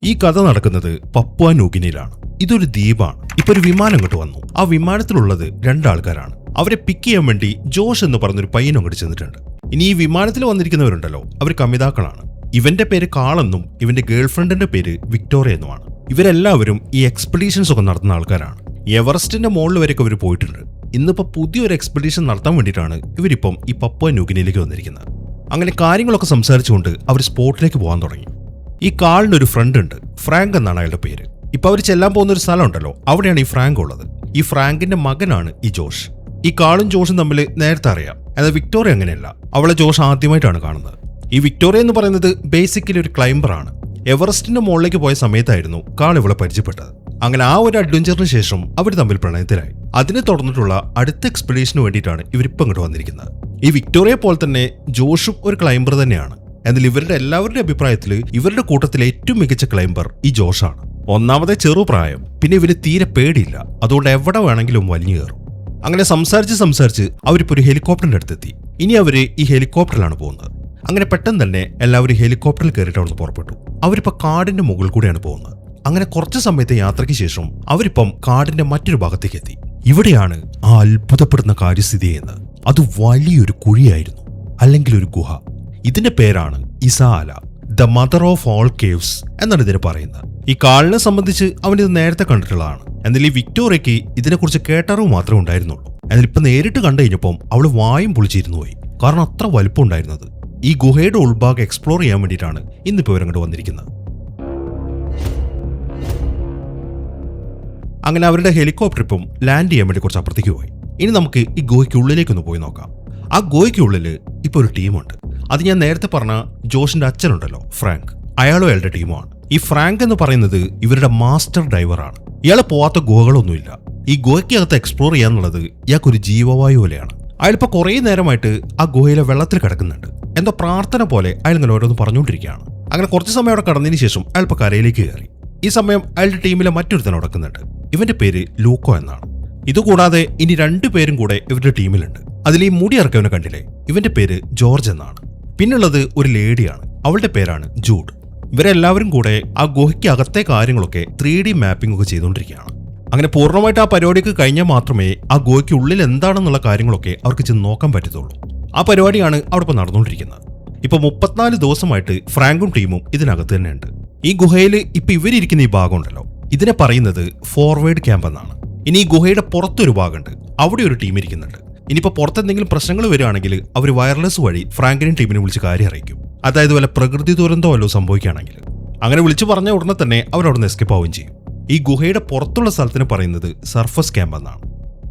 ഈ കഥ നടക്കുന്നത് പപ്പുവ ന്യൂഗിനിയിലാണ്. ഇതൊരു ദ്വീപാണ്. ഇപ്പൊ ഒരു വിമാനം അങ്ങോട്ട് വന്നു. ആ വിമാനത്തിലുള്ളത് രണ്ടാൾക്കാരാണ്. അവരെ പിക്ക് ചെയ്യാൻ വേണ്ടി ജോഷ് എന്ന് പറഞ്ഞൊരു പയ്യനും അങ്ങോട്ട് ചെന്നിട്ടുണ്ട്. ഇനി ഈ വിമാനത്തിൽ വന്നിരിക്കുന്നവരുണ്ടല്ലോ, അവർ കമിതാക്കളാണ്. ഇവന്റെ പേര് കാളെന്നും ഇവന്റെ ഗേൾഫ്രണ്ടിന്റെ പേര് വിക്ടോറിയ എന്നുമാണ്. ഇവരെല്ലാവരും ഈ എക്സ്പെഡീഷൻസ് ഒക്കെ നടത്തുന്ന ആൾക്കാരാണ്. എവറസ്റ്റിന്റെ മുകളിൽ വരെയൊക്കെ ഇവർ പോയിട്ടുണ്ട്. ഇന്നിപ്പോ പുതിയൊരു എക്സ്പെഡീഷൻ നടത്താൻ വേണ്ടിയിട്ടാണ് ഇവരിപ്പം ഈ പപ്പുവ ന്യൂഗിനിയിലേക്ക് വന്നിരിക്കുന്നത്. അങ്ങനെ കാര്യങ്ങളൊക്കെ സംസാരിച്ചുകൊണ്ട് അവർ സ്പോട്ടിലേക്ക് പോകാൻ തുടങ്ങി. ഈ കാളിന് ഒരു ഫ്രണ്ട് ഉണ്ട്, ഫ്രാങ്ക് എന്നാണ് അയാളുടെ പേര്. ഇപ്പൊ അവർ ചെല്ലാൻ പോകുന്ന ഒരു സ്ഥലം ഉണ്ടല്ലോ, അവിടെയാണ് ഈ ഫ്രാങ്ക് ഉള്ളത്. ഈ ഫ്രാങ്കിന്റെ മകനാണ് ഈ ജോഷ്. ഈ കാളും ജോഷും തമ്മിൽ നേരത്തെ അറിയാം. എന്നാൽ വിക്ടോറിയ അങ്ങനെയല്ല. അവളെ ജോഷ് ആദ്യമായിട്ടാണ് കാണുന്നത്. ഈ വിക്ടോറിയ എന്ന് പറയുന്നത് ബേസിക്കലി ഒരു ക്ലൈംബറാണ്. എവറസ്റ്റിന്റെ മുകളിലേക്ക് പോയ സമയത്തായിരുന്നു കാൾ ഇവളെ പരിചയപ്പെട്ടത്. അങ്ങനെ ആ ഒരു അഡ്വഞ്ചറിന് ശേഷം അവർ തമ്മിൽ പ്രണയത്തിലായി. അതിനെ തുടർന്നിട്ടുള്ള അടുത്ത എക്സ്പെഡീഷന് വേണ്ടിയിട്ടാണ് ഇവരിപ്പം ഇങ്ങോട്ട് വന്നിരിക്കുന്നത്. ഈ വിക്ടോറിയ പോലെ തന്നെ ജോഷും ഒരു ക്ലൈംബർ തന്നെയാണ്. എന്നാൽ ഇവരുടെ എല്ലാവരുടെ അഭിപ്രായത്തിൽ ഇവരുടെ കൂട്ടത്തിലെ ഏറ്റവും മികച്ച ക്ലൈംബർ ഈ ജോഷാണ്. ഒന്നാമത്തെ ചെറുപ്രായം, പിന്നെ ഇവര് തീരെ പേടിയില്ല. അതുകൊണ്ട് എവിടെ വേണമെങ്കിലും വലിഞ്ഞു കയറും. അങ്ങനെ സംസാരിച്ച് അവരിപ്പോ ഒരു ഹെലികോപ്റ്ററിന്റെ അടുത്തെത്തി. ഇനി അവര് ഈ ഹെലികോപ്റ്ററിലാണ് പോകുന്നത്. അങ്ങനെ പെട്ടെന്ന് തന്നെ എല്ലാവരും ഹെലികോപ്റ്ററിൽ കയറിയിട്ട് അവിടുന്ന് പുറപ്പെട്ടു. അവരിപ്പോ കാടിന്റെ മുകളിൽ കൂടെയാണ് പോകുന്നത്. അങ്ങനെ കുറച്ച് സമയത്തെ യാത്രയ്ക്ക് ശേഷം അവരിപ്പം കാടിന്റെ മറ്റൊരു ഭാഗത്തേക്ക് എത്തി. ഇവിടെയാണ് ആ അത്ഭുതപ്പെടുന്ന കാര്യം സ്ഥിതി ചെയ്യുന്നത്. അത് വലിയൊരു കുഴിയായിരുന്നു, അല്ലെങ്കിൽ ഒരു ഗുഹ. ഇതിന്റെ പേരാണ് ഇസാല, the mother of all caves എന്നാണ് ഇതിനെ പറയുന്നത്. ഈ കാളിനെ സംബന്ധിച്ച് അവനിത് നേരത്തെ കണ്ടിട്ടുള്ളതാണ്. എന്നാൽ ഈ വിക്ടോറിയയ്ക്ക് ഇതിനെക്കുറിച്ച് കേട്ടറിവ് മാത്രമേ ഉണ്ടായിരുന്നുള്ളൂ. എന്നാൽ ഇപ്പൊ നേരിട്ട് കണ്ടു കഴിഞ്ഞപ്പം അവള് വായും പൊളിച്ചിരുന്നു പോയി. കാരണം അത്ര വലിപ്പം ഉണ്ടായിരുന്നത്. ഈ ഗുഹയുടെ ഉൾഭാഗം എക്സ്പ്ലോർ ചെയ്യാൻ വേണ്ടിയിട്ടാണ് ഇന്നിപ്പോ ഇവരങ്ങോട്ട് വന്നിരിക്കുന്നത്. അങ്ങനെ അവരുടെ ഹെലികോപ്റ്റർ ഇപ്പം ലാൻഡ് ചെയ്യാൻ വേണ്ടി കുറച്ച് അപ്പുറത്തേക്ക് പോയി. ഇനി നമുക്ക് ഈ ഗുഹയ്ക്കുള്ളിലേക്കൊന്ന് പോയി നോക്കാം. ആ ഗുഹയ്ക്കുള്ളിൽ ഇപ്പൊ ഒരു ടീമുണ്ട്. അത് ഞാൻ നേരത്തെ പറഞ്ഞ ജോഷിന്റെ അച്ഛനുണ്ടല്ലോ, ഫ്രാങ്ക്, അയാളും അയാളുടെ ടീമുമാണ്. ഈ ഫ്രാങ്ക് എന്ന് പറയുന്നത് ഇവരുടെ മാസ്റ്റർ ഡൈവറാണ്. ഇയാളെ പോവാത്ത ഗുഹകളൊന്നുമില്ല. ഈ ഗുഹയ്ക്കകത്ത് എക്സ്പ്ലോർ ചെയ്യാന്നുള്ളത് ഇയാൾക്കൊരു ജീവവായു പോലെയാണ്. അയാളിപ്പോ കുറേ നേരമായിട്ട് ആ ഗുഹയിലെ വെള്ളത്തിൽ കിടക്കുന്നുണ്ട്. എന്തോ പ്രാർത്ഥന പോലെ അയാൾ ഇങ്ങനെ ഓരോന്ന് പറഞ്ഞുകൊണ്ടിരിക്കുകയാണ്. അങ്ങനെ കുറച്ച് സമയം അവിടെ കടന്നതിന് ശേഷം അയാളിപ്പോ കരയിലേക്ക് കയറി. ഈ സമയം അയാളുടെ ടീമിലെ മറ്റൊരുത്തൻ നടക്കുന്നുണ്ട്. ഇവന്റെ പേര് ലൂക്കോ എന്നാണ്. ഇതുകൂടാതെ ഇനി രണ്ടുപേരും കൂടെ ഇവരുടെ ടീമിലുണ്ട്. അതിൽ ഈ മുടി ഇറക്കവനെ കണ്ടില്ലേ, ഇവന്റെ പേര് ജോർജ് എന്നാണ്. പിന്നുള്ളത് ഒരു ലേഡിയാണ്, അവളുടെ പേരാണ് ജൂഡ്. ഇവരെല്ലാവരും കൂടെ ആ ഗുഹയ്ക്ക് അകത്തെ കാര്യങ്ങളൊക്കെ 3D മാപ്പിംഗ് ഒക്കെ ചെയ്തുകൊണ്ടിരിക്കുകയാണ്. അങ്ങനെ പൂർണ്ണമായിട്ട് ആ പരിപാടിക്ക് കഴിഞ്ഞാൽ മാത്രമേ ആ ഗുഹയ്ക്ക് ഉള്ളിൽ എന്താണെന്നുള്ള കാര്യങ്ങളൊക്കെ അവർക്ക് ചെന്ന് നോക്കാൻ പറ്റത്തുള്ളൂ. ആ പരിപാടിയാണ് അവിടെ ഇപ്പോൾ നടന്നുകൊണ്ടിരിക്കുന്നത്. ഇപ്പൊ 34 ദിവസമായിട്ട് ഫ്രാങ്കും ടീമും ഇതിനകത്ത് തന്നെയുണ്ട്. ഈ ഗുഹയിൽ ഇപ്പൊ ഇവരിയ്ക്കുന്ന ഈ ഭാഗം ഉണ്ടല്ലോ, ഇതിനെ പറയുന്നത് ഫോർവേഡ് ക്യാമ്പ് എന്നാണ്. ഇനി ഈ ഗുഹയുടെ പുറത്തൊരു ഭാഗമുണ്ട്, അവിടെ ഒരു ടീം ഇരിക്കുന്നുണ്ട്. ഇനിയിപ്പോൾ പുറത്തെന്തെങ്കിലും പ്രശ്നങ്ങൾ വരികയാണെങ്കിൽ അവർ വയർലെസ് വഴി ഫ്രാങ്കിനെയും ടീമിനെ വിളിച്ച് കാര്യം അറിയിക്കും. അതായത് വല്ല പ്രകൃതി ദുരന്തമോ വല്ലതും സംഭവിക്കുകയാണെങ്കിൽ അങ്ങനെ വിളിച്ചു പറഞ്ഞ ഉടനെ തന്നെ അവരവിടുന്ന് എസ്കേപ്പ് ആവുകയും ചെയ്യും. ഈ ഗുഹയുടെ പുറത്തുള്ള സ്ഥലത്തിന് പറയുന്നത് സർഫസ് ക്യാമ്പ് എന്നാണ്.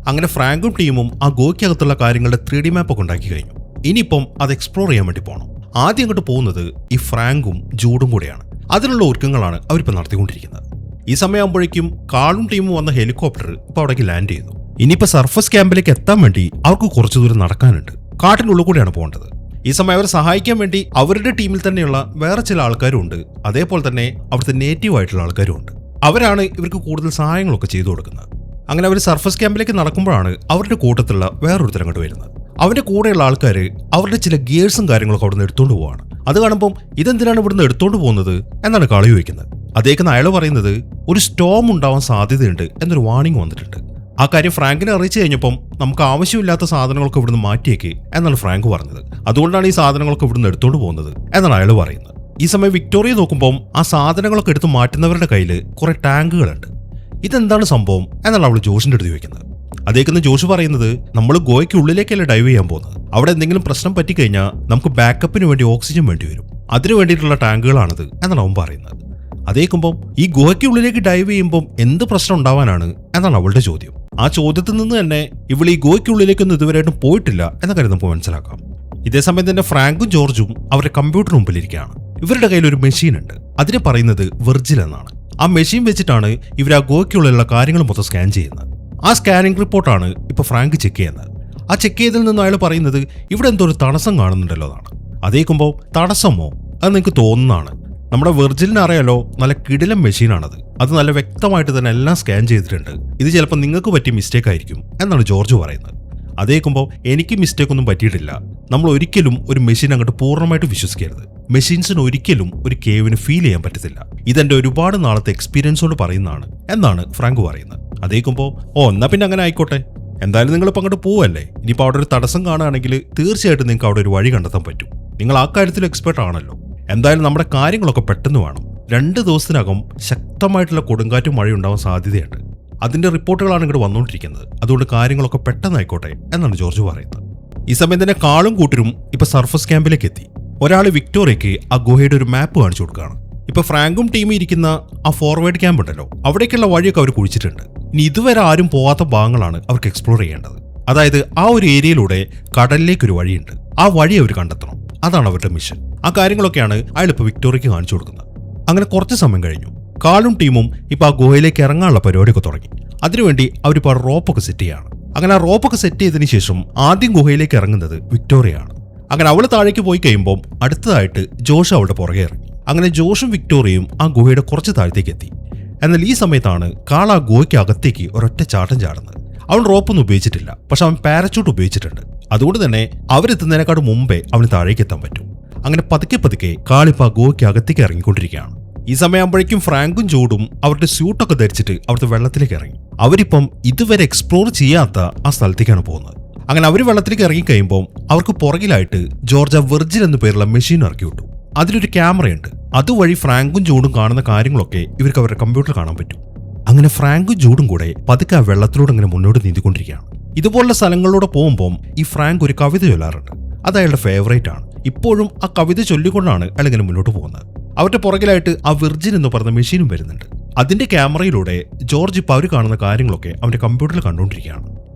അങ്ങനെ ഫ്രാങ്കും ടീമും ആ ഗുഹയ്ക്കകത്തുള്ള കാര്യങ്ങളുടെ 3D മാപ്പൊക്കെ ഉണ്ടാക്കി കഴിഞ്ഞു. ഇനിയിപ്പം അത് എക്സ്പ്ലോർ ചെയ്യാൻ വേണ്ടി പോകണം. ആദ്യം അങ്ങോട്ട് പോകുന്നത് ഈ ഫ്രാങ്കും ജൂഡും കൂടെയാണ്. അതിനുള്ള ഒരുക്കങ്ങളാണ് അവരിപ്പോൾ നടത്തിക്കൊണ്ടിരിക്കുന്നത്. ഈ സമയമാകുമ്പോഴേക്കും കാളും ടീമും വന്ന ഹെലികോപ്റ്റർ ഇപ്പോൾ അവിടേക്ക് ലാൻഡ് ചെയ്തു. ഇനിയിപ്പോൾ സർഫസ് ക്യാമ്പിലേക്ക് എത്താൻ വേണ്ടി അവർക്ക് കുറച്ചു ദൂരം നടക്കാനുണ്ട്. കാട്ടിനുള്ളിൽ കൂടെയാണ് പോകേണ്ടത്. ഈ സമയം അവരെ സഹായിക്കാൻ വേണ്ടി അവരുടെ ടീമിൽ തന്നെയുള്ള വേറെ ചില ആൾക്കാരും ഉണ്ട്. അതേപോലെ തന്നെ അവിടുത്തെ നേറ്റീവ് ആയിട്ടുള്ള ആൾക്കാരും ഉണ്ട്. അവരാണ് ഇവർക്ക് കൂടുതൽ സഹായങ്ങളൊക്കെ ചെയ്തു കൊടുക്കുന്നത്. അങ്ങനെ അവർ സർഫസ് ക്യാമ്പിലേക്ക് നടക്കുമ്പോഴാണ് അവരുടെ കൂട്ടത്തിലുള്ള വേറൊരുത്തരം അങ്ങോട്ട് വരുന്നത്. അവന്റെ കൂടെയുള്ള ആൾക്കാർ അവരുടെ ചില ഗിയേഴ്സും കാര്യങ്ങളൊക്കെ അവിടെ നിന്ന് എടുത്തുകൊണ്ട് പോവാണ്. അത് കാണുമ്പോൾ ഇതെന്തിനാണ് ഇവിടുന്ന് എടുത്തുകൊണ്ട് പോകുന്നത് എന്നാണ് കളി ചോദിക്കുന്നത്. അതേക്കുന്ന അയാൾ പറയുന്നത് ഒരു സ്റ്റോം ഉണ്ടാവാൻ സാധ്യതയുണ്ട് എന്നൊരു വാർണിംഗ് വന്നിട്ടുണ്ട്. ആ കാര്യം ഫ്രാങ്കിനെ അറിയിച്ചു കഴിഞ്ഞപ്പം നമുക്ക് ആവശ്യമില്ലാത്ത സാധനങ്ങളൊക്കെ ഇവിടുന്ന് മാറ്റിയേക്ക് എന്നാണ് ഫ്രാങ്ക് പറഞ്ഞത്. അതുകൊണ്ടാണ് ഈ സാധനങ്ങളൊക്കെ ഇവിടുന്ന് എടുത്തുകൊണ്ട് പോകുന്നത് എന്നാണ് അയാൾ പറയുന്നത്. ഈ സമയം വിക്ടോറിയ നോക്കുമ്പോൾ ആ സാധനങ്ങളൊക്കെ എടുത്ത് മാറ്റുന്നവരുടെ കയ്യിൽ കുറെ ടാങ്കുകളുണ്ട്. ഇതെന്താണ് സംഭവം എന്നാണ് അവൾ ജോഷിന്റെ അടുത്ത് ചോദിക്കുന്നത്. അതേക്കുന്ന ജോഷ് പറയുന്നത് നമ്മൾ ഗോവയ്ക്ക് ഉള്ളിലേക്കല്ലേ ഡൈവ് ചെയ്യാൻ പോകുന്നത്. അവിടെ എന്തെങ്കിലും പ്രശ്നം പറ്റിക്കഴിഞ്ഞാൽ നമുക്ക് ബാക്കപ്പിന് വേണ്ടി ഓക്സിജൻ വേണ്ടി വരും. അതിനു വേണ്ടിയിട്ടുള്ള ടാങ്കുകളാണിത് എന്നാണ് അവൻ പറയുന്നത്. അതേക്കുമ്പം ഈ ഗുഹയ്ക്കുള്ളിലേക്ക് ഡൈവ് ചെയ്യുമ്പം എന്ത് പ്രശ്നം ഉണ്ടാവാനാണ് എന്നാണ് അവളുടെ ചോദ്യം. ആ ചോദ്യത്തിൽ നിന്ന് തന്നെ ഇവൾ ഈ ഗുഹയ്ക്കുള്ളിലേക്കൊന്നും ഇതുവരെയായിട്ടും പോയിട്ടില്ല എന്ന കാര്യം നമുക്ക് മനസ്സിലാക്കാം. ഇതേസമയം തന്നെ ഫ്രാങ്കും ജോർജും അവരുടെ കമ്പ്യൂട്ടർ മുമ്പിലിരിക്കുകയാണ്. ഇവരുടെ കയ്യിൽ ഒരു മെഷീൻ ഉണ്ട്. അതിനെ പറയുന്നത് വെർജിൽ എന്നാണ്. ആ മെഷീൻ വെച്ചിട്ടാണ് ഇവർ ആ ഗുഹയ്ക്കുള്ളിലുള്ള കാര്യങ്ങൾ മൊത്തം സ്കാൻ ചെയ്യുന്നത്. ആ സ്കാനിംഗ് റിപ്പോർട്ടാണ് ഇപ്പൊ ഫ്രാങ്ക് ചെക്ക് ചെയ്യുന്നത്. ആ ചെക്ക് ചെയ്തതിൽ നിന്ന് അയാൾ പറയുന്നത് ഇവിടെ എന്തോ ഒരു തടസ്സം കാണുന്നുണ്ടല്ലോ എന്നാണ്. അതേക്കുമ്പോൾ തടസ്സമോ അത് നിങ്ങൾക്ക് തോന്നുന്നതാണ്. നമ്മുടെ വെർജിലിന് അറിയാലോ, നല്ല കിടിലം മെഷീനാണത്. അത് നല്ല വ്യക്തമായിട്ട് തന്നെ എല്ലാം സ്കാൻ ചെയ്തിട്ടുണ്ട്. ഇത് ചിലപ്പോൾ നിങ്ങൾക്ക് പറ്റിയ മിസ്റ്റേക്ക് ആയിരിക്കും എന്നാണ് ജോർജ് പറയുന്നത്. അതേക്കുമ്പോൾ എനിക്ക് മിസ്റ്റേക്ക് ഒന്നും പറ്റിയിട്ടില്ല. നമ്മൾ ഒരിക്കലും ഒരു മെഷീൻ അങ്ങോട്ട് പൂർണ്ണമായിട്ട് വിശ്വസിക്കരുത്. മെഷീൻസിന് ഒരിക്കലും ഒരു കേവിന് ഫീൽ ചെയ്യാൻ പറ്റത്തില്ല. ഇതെന്റെ ഒരുപാട് നാളത്തെ എക്സ്പീരിയൻസ് കൊണ്ട് പറയുന്നതാണ് എന്നാണ് ഫ്രാങ്ക് പറയുന്നത്. അതേക്കുമ്പോൾ എന്നാ പിന്നെ അങ്ങനെ ആയിക്കോട്ടെ, എന്തായാലും നിങ്ങളിപ്പോൾ അങ്ങോട്ട് പോവല്ലേ, ഇനിയിപ്പോൾ അവിടെ ഒരു തടസ്സം കാണുകയാണെങ്കിൽ തീർച്ചയായിട്ടും നിങ്ങൾക്ക് അവിടെ ഒരു വഴി കണ്ടെത്താൻ പറ്റും. നിങ്ങൾ ആ കാര്യത്തിൽ എക്സ്പെർട്ട് ആണല്ലോ. എന്തായാലും നമ്മുടെ കാര്യങ്ങളൊക്കെ പെട്ടെന്ന് വേണം. 2 ദിവസത്തിനകം ശക്തമായിട്ടുള്ള കൊടുങ്കാറ്റും മഴയും ഉണ്ടാവാൻ സാധ്യതയുണ്ട്. അതിന്റെ റിപ്പോർട്ടുകളാണ് ഇങ്ങോട്ട് വന്നുകൊണ്ടിരിക്കുന്നത്. അതുകൊണ്ട് കാര്യങ്ങളൊക്കെ പെട്ടെന്നായിക്കോട്ടെ എന്നാണ് ജോർജ് പറയുന്നത്. ഈ സമയം തന്നെ കാളും കൂട്ടരും ഇപ്പൊ സർഫസ് ക്യാമ്പിലേക്ക് എത്തി. ഒരാൾ വിക്ടോറിയയ്ക്ക് ആ ഗുഹയുടെ ഒരു മാപ്പ് കാണിച്ചു കൊടുക്കുകയാണ്. ഇപ്പൊ ഫ്രാങ്കും ടീമും ഇരിക്കുന്ന ആ ഫോർവേഡ് ക്യാമ്പ് ഉണ്ടല്ലോ, അവിടേക്കുള്ള വഴിയൊക്കെ അവർ കുഴിച്ചിട്ടുണ്ട്. ഇനി ഇതുവരെ ആരും പോവാത്ത ഭാഗങ്ങളാണ് അവർക്ക് എക്സ്പ്ലോർ ചെയ്യേണ്ടത്. അതായത് ആ ഒരു ഏരിയയിലൂടെ കടലിലേക്കൊരു വഴിയുണ്ട്. ആ വഴി അവർ കണ്ടെത്തണം. അതാണ് അവരുടെ മിഷൻ. ആ കാര്യങ്ങളൊക്കെയാണ് അയാൾ ഇപ്പൊ വിക്ടോറിയയ്ക്ക് കാണിച്ചു കൊടുക്കുന്നത്. അങ്ങനെ കുറച്ച് സമയം കഴിഞ്ഞു. കാളും ടീമും ഇപ്പൊ ആ ഗുഹയിലേക്ക് ഇറങ്ങാനുള്ള പരിപാടിയൊക്കെ തുടങ്ങി. അതിനുവേണ്ടി അവരിപ്പോൾ ആ റോപ്പൊക്കെ സെറ്റ് ചെയ്യാണ്. അങ്ങനെ ആ റോപ്പൊക്കെ സെറ്റ് ചെയ്തതിനു ശേഷം ആദ്യം ഗുഹയിലേക്ക് ഇറങ്ങുന്നത് വിക്ടോറിയയാണ്. അങ്ങനെ അവൾ താഴേക്ക് പോയി കഴിയുമ്പോൾ അടുത്തതായിട്ട് ജോഷ് അവളുടെ പുറകെ ഇറങ്ങി. അങ്ങനെ ജോഷും വിക്ടോറിയയും ആ ഗുഹയുടെ കുറച്ച് താഴത്തേക്ക് എത്തി. എന്നാൽ ഈ സമയത്താണ് കാൾ ആ ഗുഹയ്ക്ക് അകത്തേക്ക് ഒരൊറ്റ ചാട്ടം ചാടുന്നത്. അവൻ റോപ്പൊന്നും ഉപയോഗിച്ചിട്ടില്ല, പക്ഷെ അവൻ പാരച്യൂട്ട് ഉപയോഗിച്ചിട്ടുണ്ട്. അതുകൊണ്ട് തന്നെ അവരെത്തുന്നതിനേക്കാൾ മുമ്പേ അവന് താഴേക്ക് എത്താൻ പറ്റും. അങ്ങനെ പതുക്കെ പതുക്കെ കാളിപ്പ ആ ഗുഹയ്ക്ക് അകത്തേക്ക് ഇറങ്ങിക്കൊണ്ടിരിക്കുകയാണ്. ഈ സമയമാകുമ്പോഴേക്കും ഫ്രാങ്കും ജൂഡും അവരുടെ സ്യൂട്ടൊക്കെ ധരിച്ചിട്ട് അവിടുത്തെ വെള്ളത്തിലേക്ക് ഇറങ്ങി. അവരിപ്പം ഇതുവരെ എക്സ്പ്ലോർ ചെയ്യാത്ത ആ സ്ഥലത്തേക്കാണ് പോകുന്നത്. അങ്ങനെ അവർ വെള്ളത്തിലേക്ക് ഇറങ്ങിക്കഴിയുമ്പോൾ അവർക്ക് പുറകിലായിട്ട് ജോർജ വെർജിൻ എന്നു പേരുള്ള മെഷീൻ ഇറക്കി വിട്ടു. അതിലൊരു ക്യാമറയുണ്ട്. അതുവഴി ഫ്രാങ്കും ജൂഡും കാണുന്ന കാര്യങ്ങളൊക്കെ ഇവർക്ക് അവരുടെ കമ്പ്യൂട്ടറിൽ കാണാൻ പറ്റും. അങ്ങനെ ഫ്രാങ്കും ജൂഡും കൂടെ പതുക്കെ ആ വെള്ളത്തിലൂടെ അങ്ങനെ മുന്നോട്ട് നീന്തിക്കൊണ്ടിരിക്കുകയാണ്. ഇതുപോലുള്ള സ്ഥലങ്ങളിലൂടെ പോകുമ്പോൾ ഈ ഫ്രാങ്ക് ഒരു കവിത ചൊല്ലാറുണ്ട്. അത് അയാളുടെ ഫേവറേറ്റ് ആണ്. ഇപ്പോഴും ആ കവിത ചൊല്ലിക്കൊണ്ടാണ് അയാൾ ഇങ്ങനെ മുന്നോട്ട് പോകുന്നത്. അവരുടെ പുറകിലായിട്ട് ആ വിർജിൻ എന്ന് പറഞ്ഞ മെഷീനും വരുന്നുണ്ട്. അതിന്റെ ക്യാമറയിലൂടെ ജോർജ് ഇപ്പോൾ അവർ കാണുന്ന കാര്യങ്ങളൊക്കെ അവന്റെ കമ്പ്യൂട്ടറിൽ കണ്ടുകൊണ്ടിരിക്കുകയാണ്.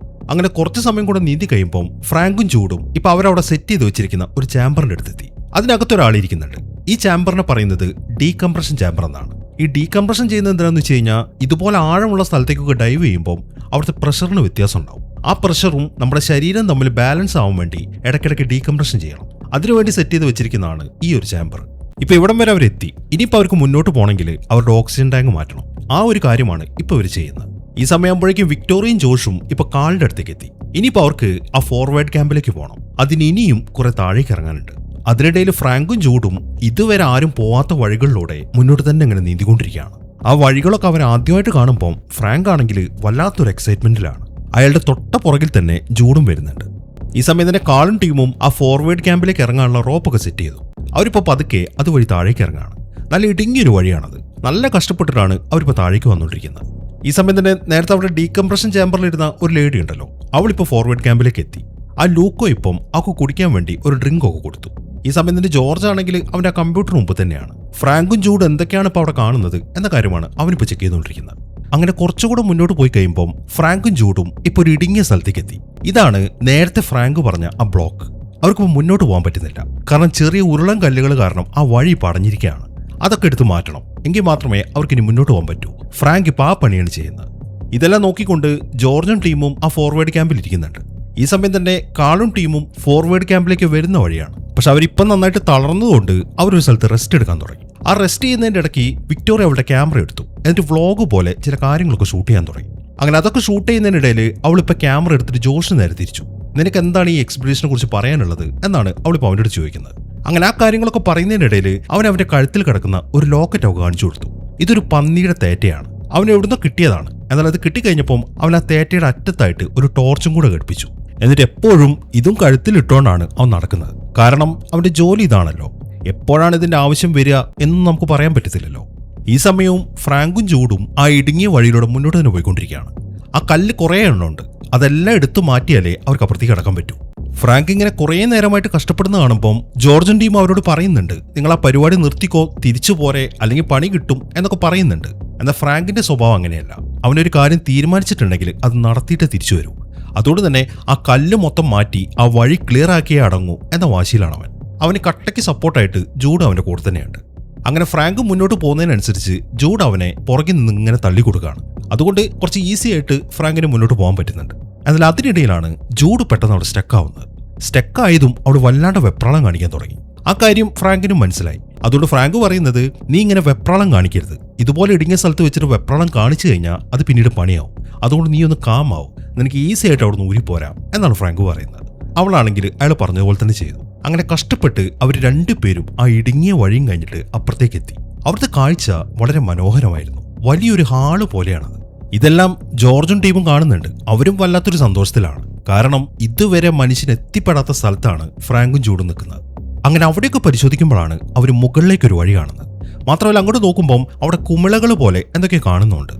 അങ്ങനെ കുറച്ച് സമയം കൂടെ നീന്തി കഴിയുമ്പോൾ ഫ്രാങ്കും ജൂഡും ഇപ്പൊ അവരവിടെ സെറ്റ് ചെയ്ത് വെച്ചിരിക്കുന്ന ഒരു ചാമ്പറിന്റെ അടുത്തെത്തി. അതിനകത്തൊരാളിരിക്കുന്നുണ്ട്. ഈ ചാമ്പറിനെ പറയുന്നത് ഡീകംപ്രഷൻ ചാമ്പർ എന്നാണ്. ഈ ഡീകംപ്രഷൻ ചെയ്യുന്നത് എന്താണെന്ന് വെച്ച് കഴിഞ്ഞാൽ, ഇതുപോലെ ആഴമുള്ള സ്ഥലത്തേക്കൊക്കെ ഡൈവ് ചെയ്യുമ്പോൾ അവിടുത്തെ പ്രഷറിന് വ്യത്യാസം ഉണ്ടാവും. ആ പ്രഷറും നമ്മുടെ ശരീരം തമ്മിൽ ബാലൻസ് ആവാൻ വേണ്ടി ഇടയ്ക്കിടയ്ക്ക് ഡീകംപ്രഷൻ ചെയ്യണം. അതിനുവേണ്ടി സെറ്റ് ചെയ്ത് വെച്ചിരിക്കുന്നതാണ് ഈ ഒരു ചാമ്പർ. ഇപ്പൊ ഇവിടം വരെ അവരെത്തി. ഇനിയിപ്പോൾ അവർക്ക് മുന്നോട്ട് പോകണമെങ്കിൽ അവരുടെ ഓക്സിജൻ ടാങ്ക് മാറ്റണം. ആ ഒരു കാര്യമാണ് ഇപ്പൊ ഇവർ ചെയ്യുന്നത്. ഈ സമയമാകുമ്പോഴേക്കും വിക്ടോറിയയും ജോഷും ഇപ്പൊ കാളിന്റെ അടുത്തേക്ക് എത്തി. ഇനിയിപ്പോൾ അവർക്ക് ആ ഫോർവേഡ് ക്യാമ്പിലേക്ക് പോകണം. അതിന് ഇനിയും കുറെ താഴേക്ക് ഇറങ്ങാനുണ്ട്. അതിനിടയിൽ ഫ്രാങ്കും ജൂഡും ഇതുവരെ ആരും പോവാത്ത വഴികളിലൂടെ മുന്നോട്ട് തന്നെ ഇങ്ങനെ നീന്തിക്കൊണ്ടിരിക്കുകയാണ്. ആ വഴികളൊക്കെ അവർ ആദ്യമായിട്ട് കാണുമ്പോൾ ഫ്രാങ്ക് ആണെങ്കിൽ വല്ലാത്തൊരു എക്സൈറ്റ്മെന്റിലാണ്. അയാളുടെ തൊട്ട പുറകിൽ തന്നെ ജൂഡും വരുന്നുണ്ട്. ഈ സമയം തന്നെ കാളും ടീമും ആ ഫോർവേഡ് ക്യാമ്പിലേക്ക് ഇറങ്ങാനുള്ള റോപ്പൊക്കെ സെറ്റ് ചെയ്തു. അവരിപ്പോൾ പതുക്കെ അതുവഴി താഴേക്ക് ഇറങ്ങാണ്. നല്ല ഇടുങ്ങിയൊരു വഴിയാണത്. നല്ല കഷ്ടപ്പെട്ടിട്ടാണ് അവരിപ്പോൾ താഴേക്ക് വന്നുകൊണ്ടിരിക്കുന്നത്. ഈ സമയം തന്നെ നേരത്തെ അവിടെ ഡീകംപ്രഷൻ ചാമ്പറിലിരുന്ന ഒരു ലേഡി ഉണ്ടല്ലോ, അവളിപ്പോൾ ഫോർവേഡ് ക്യാമ്പിലേക്ക് എത്തി. ആ ലൂക്കോ ഇപ്പം അവൾക്ക് കുടിക്കാൻ വേണ്ടി ഒരു ഡ്രിങ്ക് ഒക്കെ കൊടുത്തു. ഈ സമയം തന്നെ ജോർജ് ആണെങ്കിൽ അവന്റെ ആ കമ്പ്യൂട്ടർ മുമ്പ് തന്നെയാണ്. ഫ്രാങ്കും ജൂഡ് എന്തൊക്കെയാണ് ഇപ്പോൾ അവിടെ കാണുന്നത് എന്ന കാര്യമാണ് അവനിപ്പോൾ ചെക്ക് ചെയ്തുകൊണ്ടിരിക്കുന്നത്. അങ്ങനെ കുറച്ചുകൂടെ മുന്നോട്ട് പോയി കഴിയുമ്പോൾ ഫ്രാങ്കും ജൂഡും ഇപ്പോൾ ഒരു ഇടുങ്ങിയ സ്ഥലത്തേക്ക് എത്തി. ഇതാണ് നേരത്തെ ഫ്രാങ്ക് പറഞ്ഞ ആ ബ്ലോക്ക്. അവർക്കിപ്പോൾ മുന്നോട്ട് പോകാൻ പറ്റുന്നില്ല. കാരണം ചെറിയ ഉരുളൻ കല്ലുകൾ കാരണം ആ വഴി പടഞ്ഞിരിക്കുകയാണ്. അതൊക്കെ എടുത്ത് മാറ്റണം. എങ്കിൽ മാത്രമേ അവർക്കിനി മുന്നോട്ട് പോകാൻ പറ്റൂ. ഫ്രാങ്ക് ഇപ്പോൾ ആ പണിയാണ് ചെയ്യുന്നത്. ഇതെല്ലാം നോക്കിക്കൊണ്ട് ജോർജും ടീമും ആ ഫോർവേഡ് ക്യാമ്പിൽ ഇരിക്കുന്നുണ്ട്. ഈ സമയം തന്നെ കാളും ടീമും ഫോർവേഡ് ക്യാമ്പിലേക്ക് വരുന്ന വഴിയാണ്. പക്ഷെ അവരിപ്പം നന്നായിട്ട് തളർന്നതുകൊണ്ട് അവരൊരു സ്ഥലത്ത് റെസ്റ്റ് എടുക്കാൻ തുടങ്ങി. ആ റെസ്റ്റ് ചെയ്യുന്നതിന്റെ ഇടയ്ക്ക് വിക്ടോറിയ അവളുടെ ക്യാമറ എടുത്തു. എന്നിട്ട് വ്ളോഗ് പോലെ ചില കാര്യങ്ങളൊക്കെ ഷൂട്ട് ചെയ്യാൻ തുടങ്ങി. അങ്ങനെ അതൊക്കെ ഷൂട്ട് ചെയ്യുന്നതിനിടയിൽ അവളിപ്പോൾ ക്യാമറ എടുത്തിട്ട് ജോഷിന് നേരെ തിരിച്ചു. നിനക്ക് എന്താണ് ഈ എക്സ്പീഡിഷനെ കുറിച്ച് പറയാനുള്ളത് എന്നാണ് അവളിപ്പോൾ അവൻ്റെ അടുത്ത് ചോദിക്കുന്നത്. അങ്ങനെ ആ കാര്യങ്ങളൊക്കെ പറയുന്നതിനിടയിൽ അവൻ അവന്റെ കഴുത്തിൽ കിടക്കുന്ന ഒരു ലോക്കറ്റ് ഒക്കെ കാണിച്ചു കൊടുത്തു. ഇതൊരു പന്നിയുടെ തേറ്റയാണ്. അവൻ എവിടുന്നോ കിട്ടിയതാണ്. എന്നാൽ അത് കിട്ടിക്കഴിഞ്ഞപ്പം അവൻ ആ തേറ്റയുടെ അറ്റത്തായിട്ട് ഒരു ടോർച്ചും കൂടെ ഘടിപ്പിച്ചു. എന്നിട്ട് എപ്പോഴും ഇതും കഴുത്തിലിട്ടുകൊണ്ടാണ് അവൻ നടക്കുന്നത്. കാരണം അവന്റെ ജോലി ഇതാണല്ലോ. എപ്പോഴാണ് ഇതിന്റെ ആവശ്യം വരിക എന്നും നമുക്ക് പറയാൻ പറ്റത്തില്ലല്ലോ. ഈ സമയവും ഫ്രാങ്കും ജൂഡും ആ ഇടുങ്ങിയ വഴിയിലൂടെ മുന്നോട്ട് തന്നെ പോയിക്കൊണ്ടിരിക്കുകയാണ്. ആ കല്ല് കുറേ എണ്ണമുണ്ട്. അതെല്ലാം എടുത്തു മാറ്റിയാലേ അവർക്ക് അപ്പുറത്തേക്ക് കടക്കാൻ പറ്റൂ. ഫ്രാങ്ക് ഇങ്ങനെ കുറേ നേരമായിട്ട് കഷ്ടപ്പെടുന്ന കാണുമ്പോൾ ജോർജൻ ടീം അവരോട് പറയുന്നുണ്ട്, നിങ്ങൾ ആ പരിപാടി നിർത്തിക്കോ, തിരിച്ചു പോരെ, അല്ലെങ്കിൽ പണി കിട്ടും എന്നൊക്കെ പറയുന്നുണ്ട്. എന്നാൽ ഫ്രാങ്കിന്റെ സ്വഭാവം അങ്ങനെയല്ല. അവനൊരു കാര്യം തീരുമാനിച്ചിട്ടുണ്ടെങ്കിൽ അത് നടത്തിയിട്ട് തിരിച്ചു വരൂ. അതുകൊണ്ട് തന്നെ ആ കല്ല് മൊത്തം മാറ്റി ആ വഴി ക്ലിയർ ആക്കിയേ അടങ്ങൂ എന്ന വാശിയിലാണ് അവൻ. അവന് കട്ടയ്ക്ക് സപ്പോർട്ടായിട്ട് ജൂഡ് അവന്റെ കൂടെ തന്നെയുണ്ട്. അങ്ങനെ ഫ്രാങ്ക് മുന്നോട്ട് പോകുന്നതിനനുസരിച്ച് ജൂഡ് അവനെ പുറകിൽ നിന്ന് ഇങ്ങനെ തള്ളി കൊടുക്കുകയാണ്. അതുകൊണ്ട് കുറച്ച് ഈസി ആയിട്ട് ഫ്രാങ്കിന് മുന്നോട്ട് പോകാൻ പറ്റുന്നുണ്ട്. എന്നാൽ അതിനിടയിലാണ് ജൂഡ് പെട്ടെന്ന് അവിടെ സ്റ്റക്കാവുന്നത്. സ്റ്റക്കായതും അവിടെ വല്ലാണ്ട് വെപ്രാളം കാണിക്കാൻ തുടങ്ങി. ആ കാര്യം ഫ്രാങ്കിനും മനസ്സിലായി. അതുകൊണ്ട് ഫ്രാങ്ക് പറയുന്നത്, നീ ഇങ്ങനെ വെപ്രാളം കാണിക്കരുത്. ഇതുപോലെ ഇടുങ്ങിയ സ്ഥലത്ത് വെച്ചിട്ട് വെപ്രാളം കാണിച്ചു കഴിഞ്ഞാൽ അത് പിന്നീട് പണിയാവും. അതുകൊണ്ട് നീ ഒന്ന് കാമാവും, നിനക്ക് ഈസി ആയിട്ട് അവിടെ നിന്ന് ഊരിപ്പോരാം എന്നാണ് ഫ്രാങ്ക് പറയുന്നത്. അവളാണെങ്കിൽ അയാൾ പറഞ്ഞതുപോലെ തന്നെ ചെയ്തു. അങ്ങനെ കഷ്ടപ്പെട്ട് അവർ രണ്ടുപേരും ആ ഇടുങ്ങിയ വഴിയും കഴിഞ്ഞിട്ട് അപ്പുറത്തേക്ക് എത്തി. അവിടുത്തെ കാഴ്ച വളരെ മനോഹരമായിരുന്നു. വലിയൊരു ഹാള് പോലെയാണത്. ഇതെല്ലാം ജോർജും ടീമും കാണുന്നുണ്ട്. അവരും വല്ലാത്തൊരു സന്തോഷത്തിലാണ്. കാരണം ഇതുവരെ മനുഷ്യൻ എത്തിപ്പെടാത്ത സ്ഥലത്താണ് ഫ്രാങ്കും ജൂഡും നിൽക്കുന്നത്. അങ്ങനെ അവിടെയൊക്കെ പരിശോധിക്കുമ്പോഴാണ് അവർ മുകളിലേക്കൊരു വഴി കാണുന്നത്. മാത്രമല്ല അങ്ങോട്ട് നോക്കുമ്പം അവിടെ കുമിളകൾ പോലെ എന്തൊക്കെ കാണുന്നുണ്ട്.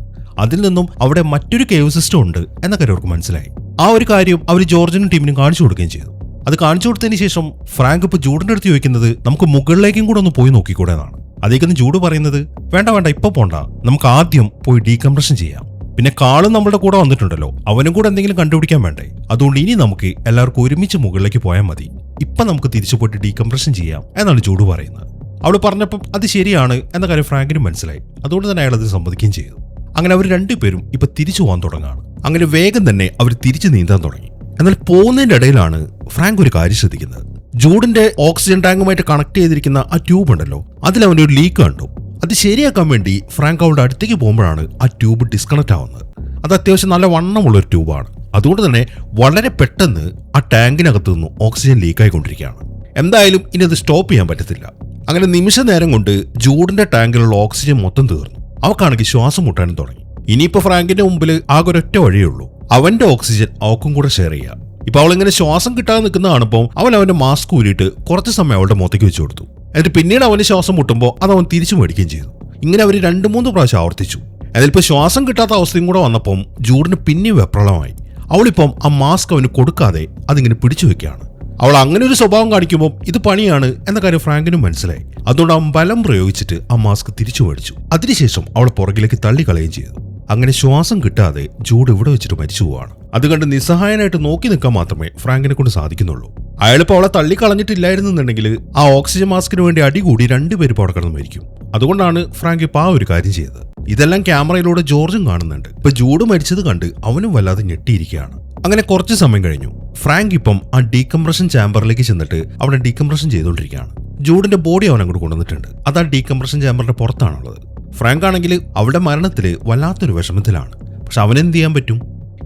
അതിൽ നിന്നും അവിടെ മറ്റൊരു കേവ് സിസ്റ്റം ഉണ്ട് എന്ന കാര്യം അവർക്ക് മനസ്സിലായി. ആ ഒരു കാര്യം അവർ ജോർജിനും ടീമിനും കാണിച്ചു കൊടുക്കുകയും ചെയ്തു. അത് കാണിച്ചു കൊടുത്തതിന് ശേഷം ഫ്രാങ്ക് ഇപ്പോൾ ജൂഡിന്റെ അടുത്ത് ചോദിക്കുന്നത്, നമുക്ക് മുകളിലേക്കും കൂടെ ഒന്ന് പോയി നോക്കിക്കൂടെ എന്നാണ്. അതേക്കൊന്ന് ജൂഡ് പറയുന്നത്, വേണ്ട ഇപ്പൊ പോണ്ട, നമുക്ക് ആദ്യം പോയി ഡീകംപ്രഷൻ ചെയ്യാം. പിന്നെ കാളും നമ്മളുടെ കൂടെ വന്നിട്ടുണ്ടല്ലോ, അവനും കൂടെ എന്തെങ്കിലും കണ്ടുപിടിക്കാൻ വേണ്ടേ. അതുകൊണ്ട് ഇനി നമുക്ക് എല്ലാവർക്കും ഒരുമിച്ച് മുകളിലേക്ക് പോയാൽ മതി. ഇപ്പൊ നമുക്ക് തിരിച്ചു പോയിട്ട് ഡീകംപ്രഷൻ ചെയ്യാം എന്നാണ് ജൂഡ് പറയുന്നത്. അവൾ പറഞ്ഞപ്പം അത് ശരിയാണ് എന്ന കാര്യം ഫ്രാങ്കിനും മനസ്സിലായി. അതുകൊണ്ട് തന്നെ അയാൾ അത് സമ്മതിക്കുകയും ചെയ്തു. അങ്ങനെ അവർ രണ്ടുപേരും ഇപ്പൊ തിരിച്ചു പോകാൻ തുടങ്ങാണ്. അങ്ങനെ വേഗം തന്നെ അവർ തിരിച്ചു നീന്താൻ തുടങ്ങി. എന്നാൽ പോകുന്നതിന്റെ ഇടയിലാണ് ഫ്രാങ്ക് ഒരു കാര്യം ശ്രദ്ധിക്കുന്നത്. ജൂഡിന്റെ ഓക്സിജൻ ടാങ്കുമായിട്ട് കണക്ട് ചെയ്തിരിക്കുന്ന ആ ട്യൂബ് ഉണ്ടല്ലോ, അതിൽ അവൻ്റെ ഒരു ലീക്ക് കണ്ടു. അത് ശരിയാക്കാൻ വേണ്ടി ഫ്രാങ്ക് അവളുടെ അടുത്തേക്ക് പോകുമ്പോഴാണ് ആ ട്യൂബ് ഡിസ്കണക്ട് ആവുന്നത്. അത് അത്യാവശ്യം നല്ല വണ്ണമുള്ളൊരു ട്യൂബാണ്. അതുകൊണ്ട് തന്നെ വളരെ പെട്ടെന്ന് ആ ടാങ്കിനകത്ത് നിന്ന് ഓക്സിജൻ ലീക്കായിക്കൊണ്ടിരിക്കുകയാണ്. എന്തായാലും ഇനി അത് സ്റ്റോപ്പ് ചെയ്യാൻ പറ്റത്തില്ല. അങ്ങനെ നിമിഷ നേരം കൊണ്ട് ജൂഡിന്റെ ടാങ്കിലുള്ള ഓക്സിജൻ മൊത്തം തീർന്നു. അവക്കാണെങ്കിൽ ശ്വാസം മുട്ടാനും തുടങ്ങി. ഇനിയിപ്പോ ഫ്രാങ്കിന്റെ മുമ്പിൽ ആകെ ഒരൊറ്റ വഴിയേ ഉള്ളൂ, അവന്റെ ഓക്സിജൻ അവക്കും കൂടെ ഷെയർ ചെയ്യാം. ഇപ്പൊ അവളിങ്ങനെ ശ്വാസം കിട്ടാതെ നിൽക്കുന്ന കാണുമ്പോൾ അവൻ അവന്റെ മാസ്ക് ഊരിയിട്ട് കുറച്ച് സമയം അവളുടെ മുഖത്തേക്ക് വെച്ചു കൊടുത്തു. എന്നിട്ട് പിന്നീട് അവന് ശ്വാസം മുട്ടുമ്പോൾ അത് അവൻ തിരിച്ചു മേടിക്കുകയും ചെയ്തു. ഇങ്ങനെ അവർ 2-3 പ്രാവശ്യം ആവർത്തിച്ചു. അതിലിപ്പോൾ ശ്വാസം കിട്ടാത്ത അവസ്ഥയും കൂടെ വന്നപ്പം ജൂഡിന് പിന്നെയും വെപ്രളമായി. അവളിപ്പം ആ മാസ്ക് അവന് കൊടുക്കാതെ അതിങ്ങനെ പിടിച്ചു വെക്കുകയാണ്. അവൾ അങ്ങനെ ഒരു സ്വഭാവം കാണിക്കുമ്പോൾ ഇത് പണിയാണ് എന്ന കാര്യം ഫ്രാങ്കിനും മനസ്സിലായി. അതുകൊണ്ട് അവൻ ബലം പ്രയോഗിച്ചിട്ട് ആ മാസ്ക് തിരിച്ചു മേടിച്ചു. അതിനുശേഷം അവൾ പുറകിലേക്ക് തള്ളിക്കളയുകയും ചെയ്തു. അങ്ങനെ ശ്വാസം കിട്ടാതെ ജൂഡ് ഇവിടെ വെച്ചിട്ട് മരിച്ചു പോവാണ്. അത് കണ്ട് നിസ്സഹായനായിട്ട് നോക്കി നിൽക്കാൻ മാത്രമേ ഫ്രാങ്കിനെ കൊണ്ട് സാധിക്കുന്നുള്ളൂ. അയാളിപ്പോൾ അവളെ തള്ളിക്കളഞ്ഞിട്ടില്ലായിരുന്നുണ്ടെങ്കിൽ ആ ഓക്സിജൻ മാസ്കിന് വേണ്ടി അടികൂടി രണ്ടുപേരും അവിടെ കിടന്ന് മരിക്കും. അതുകൊണ്ടാണ് ഫ്രാങ്ക് ഇപ്പോൾ ആ ഒരു കാര്യം ചെയ്തത്. ഇതെല്ലാം ക്യാമറയിലൂടെ ജോർജും കാണുന്നുണ്ട്. ഇപ്പൊ ജൂഡ് മരിച്ചത് കണ്ട് അവനും വല്ലാതെ ഞെട്ടിയിരിക്കുകയാണ്. അങ്ങനെ കുറച്ച് സമയം കഴിഞ്ഞു. ഫ്രാങ്ക് ഇപ്പം ആ ഡീകംപ്രഷൻ ചാമ്പറിലേക്ക് ചെന്നിട്ട് അവിടെ ഡീകംപ്രഷൻ ചെയ്തുകൊണ്ടിരിക്കുകയാണ്. ജൂഡിന്റെ ബോഡി അവൻ അങ്ങോട്ട് കൊണ്ടുവന്നിട്ടുണ്ട്. അത് ആ ഡീകംപ്രഷൻ ചാമ്പറിന്റെ പുറത്താണുള്ളത്. ഫ്രാങ്ക് ആണെങ്കിൽ അവളുടെ മരണത്തിൽ വല്ലാത്തൊരു വിഷമത്തിലാണ്. പക്ഷെ അവനെന്ത് ചെയ്യാൻ പറ്റും?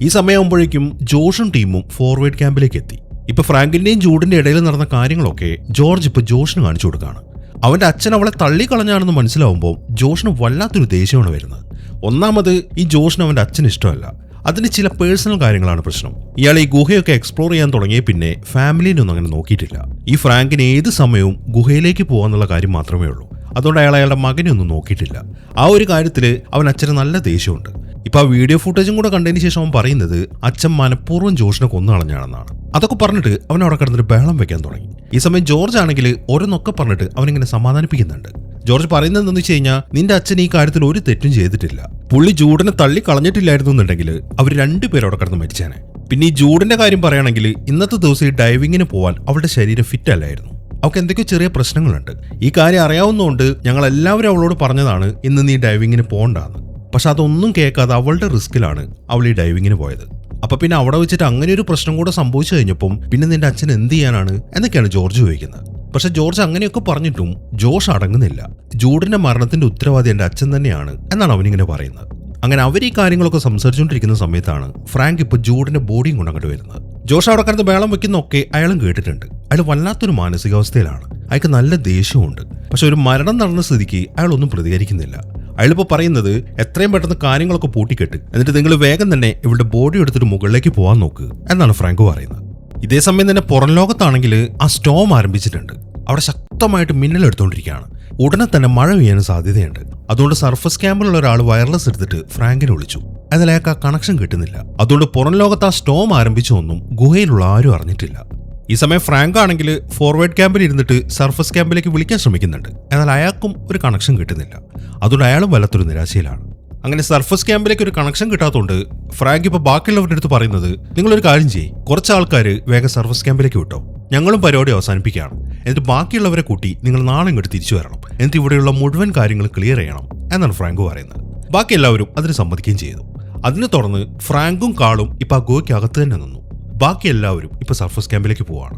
ഈ സമയമാകുമ്പോഴേക്കും ജോഷും ടീമും ഫോർവേഡ് ക്യാമ്പിലേക്ക് എത്തി. ഇപ്പൊ ഫ്രാങ്കിന്റെയും ജൂഡിന്റെ ഇടയിൽ നടന്ന കാര്യങ്ങളൊക്കെ ജോർജ് ഇപ്പൊ ജോഷിന് കാണിച്ചു കൊടുക്കുകയാണ്. അവന്റെ അച്ഛൻ അവളെ തള്ളിക്കളഞ്ഞാണെന്ന് മനസ്സിലാവുമ്പോൾ ജോഷിന് വല്ലാത്തൊരു ദേഷ്യമാണ് വരുന്നത്. ഒന്നാമത് ഈ ജോഷിന് അവന്റെ അച്ഛന് ഇഷ്ടമല്ല. അതിന് ചില പേഴ്സണൽ കാര്യങ്ങളാണ് പ്രശ്നം. ഇയാൾ ഈ ഗുഹയൊക്കെ എക്സ്പ്ലോർ ചെയ്യാൻ തുടങ്ങിയ പിന്നെ ഫാമിലിനൊന്നും അങ്ങനെ നോക്കിയിട്ടില്ല. ഈ ഫ്രാങ്കിന് ഏത് സമയവും ഗുഹയിലേക്ക് പോകാന്നുള്ള കാര്യം മാത്രമേ ഉള്ളൂ. അതുകൊണ്ട് അയാളുടെ മകനെ ഒന്നും നോക്കിയിട്ടില്ല. ആ ഒരു കാര്യത്തിൽ അവൻ അച്ഛന് നല്ല ദേഷ്യമുണ്ട്. ഇപ്പൊ ആ വീഡിയോ ഫുട്ടേജും കൂടെ കണ്ടതിന് ശേഷം അവൻ പറയുന്നത് അച്ഛൻ മനഃപൂർവ്വം ജോഷിനെ കൊന്നുകളഞ്ഞാണെന്നാണ്. അതൊക്കെ പറഞ്ഞിട്ട് അവൻ അവിടെ കിടന്നിട്ട് ബഹളം വെക്കാൻ തുടങ്ങി. ഈ സമയം ജോർജ് ആണെങ്കിൽ ഓരോന്നൊക്കെ പറഞ്ഞിട്ട് അവനിങ്ങനെ സമാധാനിപ്പിക്കുന്നുണ്ട്. ജോർജ് പറയുന്നത് എന്താണെന്ന് വെച്ച് കഴിഞ്ഞാൽ, നിന്റെ അച്ഛൻ ഈ കാര്യത്തിൽ ഒരു തെറ്റും ചെയ്തിട്ടില്ല. പുള്ളി ജൂഡിനെ തള്ളി കളഞ്ഞിട്ടില്ലായിരുന്നു എന്നുണ്ടെങ്കിൽ അവർ രണ്ടുപേരും അവിടെ കിടന്ന് മരിച്ചാനെ. പിന്നെ ഈ ജൂഡിന്റെ കാര്യം പറയുകയാണെങ്കിൽ ഇന്നത്തെ ദിവസം ഈ ഡൈവിങ്ങിന് പോവാൻ അവളുടെ ശരീരം ഫിറ്റ് അല്ലായിരുന്നു. അവൾക്ക് എന്തൊക്കെയോ ചെറിയ പ്രശ്നങ്ങളുണ്ട്. ഈ കാര്യം അറിയാവുന്നതുകൊണ്ട് ഞങ്ങൾ എല്ലാവരും അവളോട് പറഞ്ഞതാണ് ഇന്ന് നീ ഡൈവിങ്ങിന് പോകണ്ടാന്ന്. പക്ഷെ അതൊന്നും കേൾക്കാതെ അവളുടെ റിസ്കിലാണ് അവൾ ഈ ഡൈവിങ്ങിന് പോയത്. അപ്പൊ പിന്നെ അവിടെ വെച്ചിട്ട് അങ്ങനെ ഒരു പ്രശ്നം കൂടെ സംഭവിച്ചു കഴിഞ്ഞപ്പം പിന്നെ നിന്റെ അച്ഛൻ എന്ത് ചെയ്യാനാണ് എന്നൊക്കെയാണ് ജോർജ് ചോദിക്കുന്നത്. പക്ഷെ ജോർജ് അങ്ങനെയൊക്കെ പറഞ്ഞിട്ടും ജോഷ് അടങ്ങുന്നില്ല. ജൂഡിന്റെ മരണത്തിന്റെ ഉത്തരവാദി എന്റെ അച്ഛൻ തന്നെയാണ് എന്നാണ് അവനിങ്ങനെ പറയുന്നത്. അങ്ങനെ അവർ ഈ കാര്യങ്ങളൊക്കെ സംസാരിച്ചുകൊണ്ടിരിക്കുന്ന സമയത്താണ് ഫ്രാങ്ക് ഇപ്പൊ ജൂഡിന്റെ ബോഡിയും കൊണ്ട് അങ്ങോട്ട് വരുന്നത്. ജോഷ് അവിടെ കിടന്ന് ബേളം വെക്കുന്നൊക്കെ അയാളും കേട്ടിട്ടുണ്ട്. അയാൾ വല്ലാത്തൊരു മാനസികാവസ്ഥയിലാണ്. അയാൾക്ക് നല്ല ദേഷ്യമുണ്ട്. പക്ഷെ ഒരു മരണം നടന്ന സ്ഥിതിക്ക് അയാളൊന്നും പ്രതികരിക്കുന്നില്ല. അയാളിപ്പോൾ പറയുന്നത് എത്രയും പെട്ടെന്ന് കാര്യങ്ങളൊക്കെ പൂട്ടിക്കെട്ട്, എന്നിട്ട് നിങ്ങൾ വേഗം തന്നെ ഇവളുടെ ബോഡി എടുത്തിട്ട് മുകളിലേക്ക് പോകാൻ നോക്ക് എന്നാണ് ഫ്രാങ്ക് പറയുന്നത്. ഇതേ സമയം തന്നെ പുറം ലോകത്താണെങ്കിൽ ആ സ്റ്റോം ആരംഭിച്ചിട്ടുണ്ട്. അവിടെ ശക്തമായിട്ട് മിന്നലെടുത്തുകൊണ്ടിരിക്കുകയാണ്. ഉടനെ തന്നെ മഴ പെയ്യാൻ സാധ്യതയുണ്ട്. അതുകൊണ്ട് സർഫസ് ക്യാമ്പിലുള്ള ഒരാൾ വയർലെസ് എടുത്തിട്ട് ഫ്രാങ്കിനെ വിളിച്ചു. എന്നാൽ അയാൾക്ക് ആ കണക്ഷൻ കിട്ടുന്നില്ല. അതുകൊണ്ട് പുറം ലോകത്ത് ആ സ്റ്റോം ആരംഭിച്ചൊന്നും ഗുഹയിലുള്ള ആരും അറിഞ്ഞിട്ടില്ല. ഈ സമയം ഫ്രാങ്ക് ആണെങ്കിൽ ഫോർവേഡ് ക്യാമ്പിൽ ഇരുന്നിട്ട് സർഫസ് ക്യാമ്പിലേക്ക് വിളിക്കാൻ ശ്രമിക്കുന്നുണ്ട്. എന്നാൽ അയാൾക്കും ഒരു കണക്ഷൻ കിട്ടുന്നില്ല. അതുകൊണ്ട് അയാളും വല്ലാത്തൊരു നിരാശയിലാണ്. അങ്ങനെ സർഫസ് ക്യാമ്പിലേക്ക് ഒരു കണക്ഷൻ കിട്ടാത്തതുകൊണ്ട് ഫ്രാങ്ക് ഇപ്പോൾ ബാക്കിയുള്ളവരുടെ അടുത്ത് പറയുന്നത്, നിങ്ങളൊരു കാര്യം ചെയ്യ്, കുറച്ച് ആൾക്കാർ വേഗം സർഫസ് ക്യാമ്പിലേക്ക് വിട്ടോ, ഞങ്ങളും പരിപാടി അവസാനിപ്പിക്കുകയാണ്. എന്നിട്ട് ബാക്കിയുള്ളവരെ കൂട്ടി നിങ്ങൾ നാളെ ഇങ്ങോട്ട് തിരിച്ചു വരണം. എന്നിട്ട് ഇവിടെയുള്ള മുഴുവൻ കാര്യങ്ങൾ ക്ലിയർ ചെയ്യണം എന്നാണ് ഫ്രാങ്ക് പറയുന്നത്. ബാക്കി എല്ലാവരും അതിന് സമ്മതിക്കുകയും ചെയ്തു. അതിനെ തുടർന്ന് ഫ്രാങ്കും കാളും ഇപ്പൊ ആ ഗുഹയ്ക്ക് അകത്ത് തന്നെ നിന്നു. ബാക്കി എല്ലാവരും ഇപ്പൊ സർഫസ് ക്യാമ്പിലേക്ക് പോവാണ്.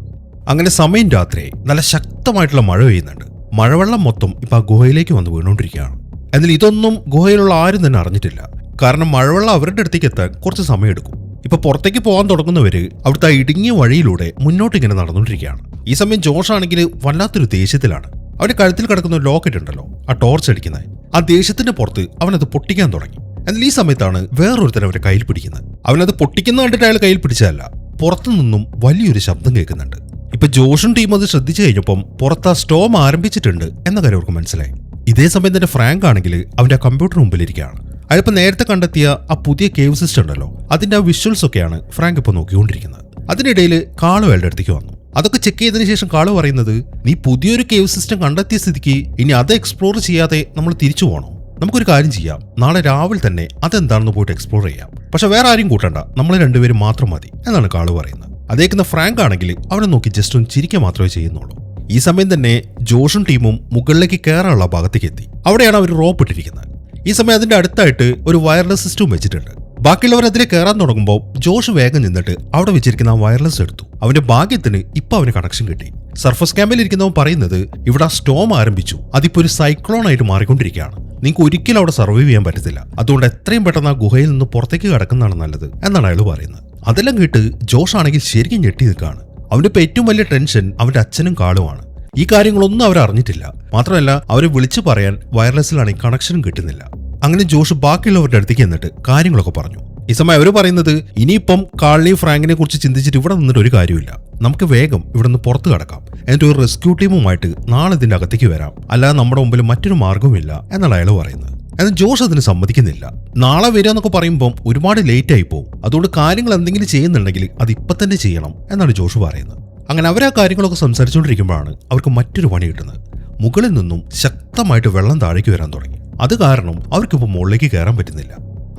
അങ്ങനെ സമയം രാത്രിയായി. നല്ല ശക്തമായിട്ടുള്ള മഴ പെയ്യുന്നുണ്ട്. മഴവെള്ളം മൊത്തം ഇപ്പൊ ആ ഗുഹയിലേക്ക് വന്ന് വീണുകൊണ്ടിരിക്കുകയാണ്. എന്നാൽ ഇതൊന്നും ഗുഹയിലുള്ള ആരും തന്നെ അറിഞ്ഞിട്ടില്ല. കാരണം മഴവെള്ളം അവരുടെ അടുത്തേക്ക് എത്താൻ കുറച്ച് സമയമെടുക്കും. ഇപ്പൊ പുറത്തേക്ക് പോകാൻ തുടങ്ങുന്നവര് അവിടുത്തെ ആ ഇടുങ്ങിയ വഴിയിലൂടെ മുന്നോട്ട് ഇങ്ങനെ നടന്നുകൊണ്ടിരിക്കുകയാണ്. ഈ സമയം ജോഷ് ആണെങ്കിൽ വല്ലാത്തൊരു ദേഷ്യത്തിലാണ്. അവന്റെ കഴുത്തിൽ കിടക്കുന്ന ഒരു ലോക്കറ്റ് ഉണ്ടല്ലോ, ആ ടോർച്ച് അടിക്കുന്നത്, ആ ദേഷ്യത്തിന്റെ പുറത്ത് അവനത് പൊട്ടിക്കാൻ തുടങ്ങി. എന്നാൽ ഈ സമയത്താണ് വേറൊരുത്തൻ അവരെ കയ്യിൽ പിടിക്കുന്നത്. അവനത് പൊട്ടിക്കുന്ന കണ്ടിട്ട് അയാൾ കയ്യിൽ പിടിച്ചതല്ല, പുറത്തു നിന്നും വലിയൊരു ശബ്ദം കേൾക്കുന്നുണ്ട്. ഇപ്പൊ ജോഷും ടീം അത് ശ്രദ്ധിച്ചു കഴിഞ്ഞപ്പം പുറത്ത് ആ സ്റ്റോം ആരംഭിച്ചിട്ടുണ്ട് എന്ന കാര്യം അവർക്ക് മനസ്സിലായി. ഇതേ സമയം തന്നെ ഫ്രാങ്ക് ആണെങ്കിൽ അവന്റെ കമ്പ്യൂട്ടർ മുമ്പിലിരിക്കുകയാണ്. അയാളിപ്പോ നേരത്തെ കണ്ടെത്തിയ ആ പുതിയ കേവ് സിസ്റ്റം ഉണ്ടല്ലോ, അതിന്റെ ആ വിഷ്വൽസ് ഒക്കെയാണ് ഫ്രാങ്ക് ഇപ്പൊ നോക്കിക്കൊണ്ടിരിക്കുന്നത്. അതിനിടയിൽ കാളു അയാളുടെ അടുത്തേക്ക് വന്നു. അതൊക്കെ ചെക്ക് ചെയ്തതിനു ശേഷം കാളു പറയുന്നത്, നീ പുതിയൊരു കേവ് സിസ്റ്റം കണ്ടെത്തിയ സ്ഥിതിക്ക് ഇനി അത് എക്സ്പ്ലോർ ചെയ്യാതെ നമ്മൾ തിരിച്ചു പോകണോ? നമുക്കൊരു കാര്യം ചെയ്യാം, നാളെ രാവിലെ തന്നെ അതെന്താണെന്ന് പോയിട്ട് എക്സ്പ്ലോർ ചെയ്യാം. പക്ഷെ വേറെ ആരും കൂട്ടണ്ട, നമ്മൾ രണ്ടുപേരും മാത്രം മതി എന്നാണ് കാളു പറയുന്നത്. അതേക്കുന്ന ഫ്രാങ്ക് ആണെങ്കിൽ അവനെ നോക്കി ജസ്റ്റ് ഒന്ന് ചിരിക്കുക മാത്രമേ ചെയ്യുന്നുള്ളൂ. ഈ സമയം തന്നെ ജോഷും ടീമും മുകളിലേക്ക് കയറാനുള്ള ഭാഗത്തേക്ക് എത്തി. അവിടെയാണ് അവർ റോപ്പ് ഇട്ടിരിക്കുന്നത്. ഈ സമയം അതിന്റെ അടുത്തായിട്ട് ഒരു വയർലെസ് സിസ്റ്റവും വെച്ചിട്ടുണ്ട്. ബാക്കിയുള്ളവർ അതിലെ കയറാൻ തുടങ്ങുമ്പോൾ ജോഷ് വേഗം നിന്നിട്ട് അവിടെ വെച്ചിരിക്കുന്ന ആ വയർലെസ് എടുത്തു. അവന്റെ ഭാഗ്യത്തിന് ഇപ്പൊ അവന് കണക്ഷൻ കിട്ടി. സർഫസ് ക്യാമ്പിൽ ഇരിക്കുന്നവൻ പറയുന്നത്, ഇവിടെ ആ സ്റ്റോം ആരംഭിച്ചു, അതിപ്പോ ഒരു സൈക്ലോൺ ആയിട്ട് മാറിക്കൊണ്ടിരിക്കുകയാണ്. നിങ്ങൾക്ക് ഒരിക്കലും അവിടെ സർവൈവ് ചെയ്യാൻ പറ്റത്തില്ല. അതുകൊണ്ട് എത്രയും പെട്ടെന്ന് ആ ഗുഹയിൽ നിന്ന് പുറത്തേക്ക് കടക്കുന്നതാണ് നല്ലത് എന്നാണ് അയാൾ പറയുന്നത്. അതെല്ലാം കേട്ട് ജോഷ് ആണെങ്കിൽ ശരിക്കും ഞെട്ടി നിൽക്കുകയാണ്. അവന്റെ ഇപ്പൊ ഏറ്റവും വലിയ ടെൻഷൻ അവന്റെ അച്ഛനും കാളുമാണ്. ഈ കാര്യങ്ങളൊന്നും അവർ അറിഞ്ഞിട്ടില്ല. മാത്രമല്ല അവരെ വിളിച്ചു പറയാൻ വയർലെസ്സിലാണെങ്കിൽ കണക്ഷനും കിട്ടുന്നില്ല. അങ്ങനെ ജോഷ് ബാക്കിയുള്ളവരുടെ അടുത്തേക്ക് എന്നിട്ട് കാര്യങ്ങളൊക്കെ പറഞ്ഞു. ഈ സമയം അവർ പറയുന്നത്, ഇനിയിപ്പം കാളിനെയും ഫ്രാങ്കിനെ കുറിച്ച് ചിന്തിച്ചിട്ട് ഇവിടെ നിന്നിട്ട് ഒരു കാര്യമില്ല, നമുക്ക് വേഗം ഇവിടെ നിന്ന് പുറത്ത് കടക്കാം, എന്നിട്ട് ഒരു റെസ്ക്യൂ ടീമുമായിട്ട് നാളെ ഇതിന്റെ അകത്തേക്ക് വരാം, അല്ലാതെ നമ്മുടെ മുമ്പിൽ മറ്റൊരു മാർഗവുമില്ല എന്നാണ് അയാൾ പറയുന്നത്. എന്നാൽ ജോഷ് അതിന് സമ്മതിക്കുന്നില്ല. നാളെ വരിക എന്നൊക്കെ പറയുമ്പോൾ ഒരുപാട് ലേറ്റ് ആയി പോകും, അതുകൊണ്ട് കാര്യങ്ങൾ എന്തെങ്കിലും ചെയ്യുന്നുണ്ടെങ്കിൽ അത് ഇപ്പൊ തന്നെ ചെയ്യണം എന്നാണ് ജോഷ് പറയുന്നത്. അങ്ങനെ അവർ ആ കാര്യങ്ങളൊക്കെ സംസാരിച്ചുകൊണ്ടിരിക്കുമ്പോഴാണ് അവർക്ക് മറ്റൊരു പണി കിട്ടുന്നത്. മുകളിൽ നിന്നും ശക്തമായിട്ട് വെള്ളം താഴേക്ക് വരാൻ തുടങ്ങി. അത് കാരണം അവർക്കിപ്പോൾ മുകളിലേക്ക് കയറാൻ പറ്റുന്നില്ല.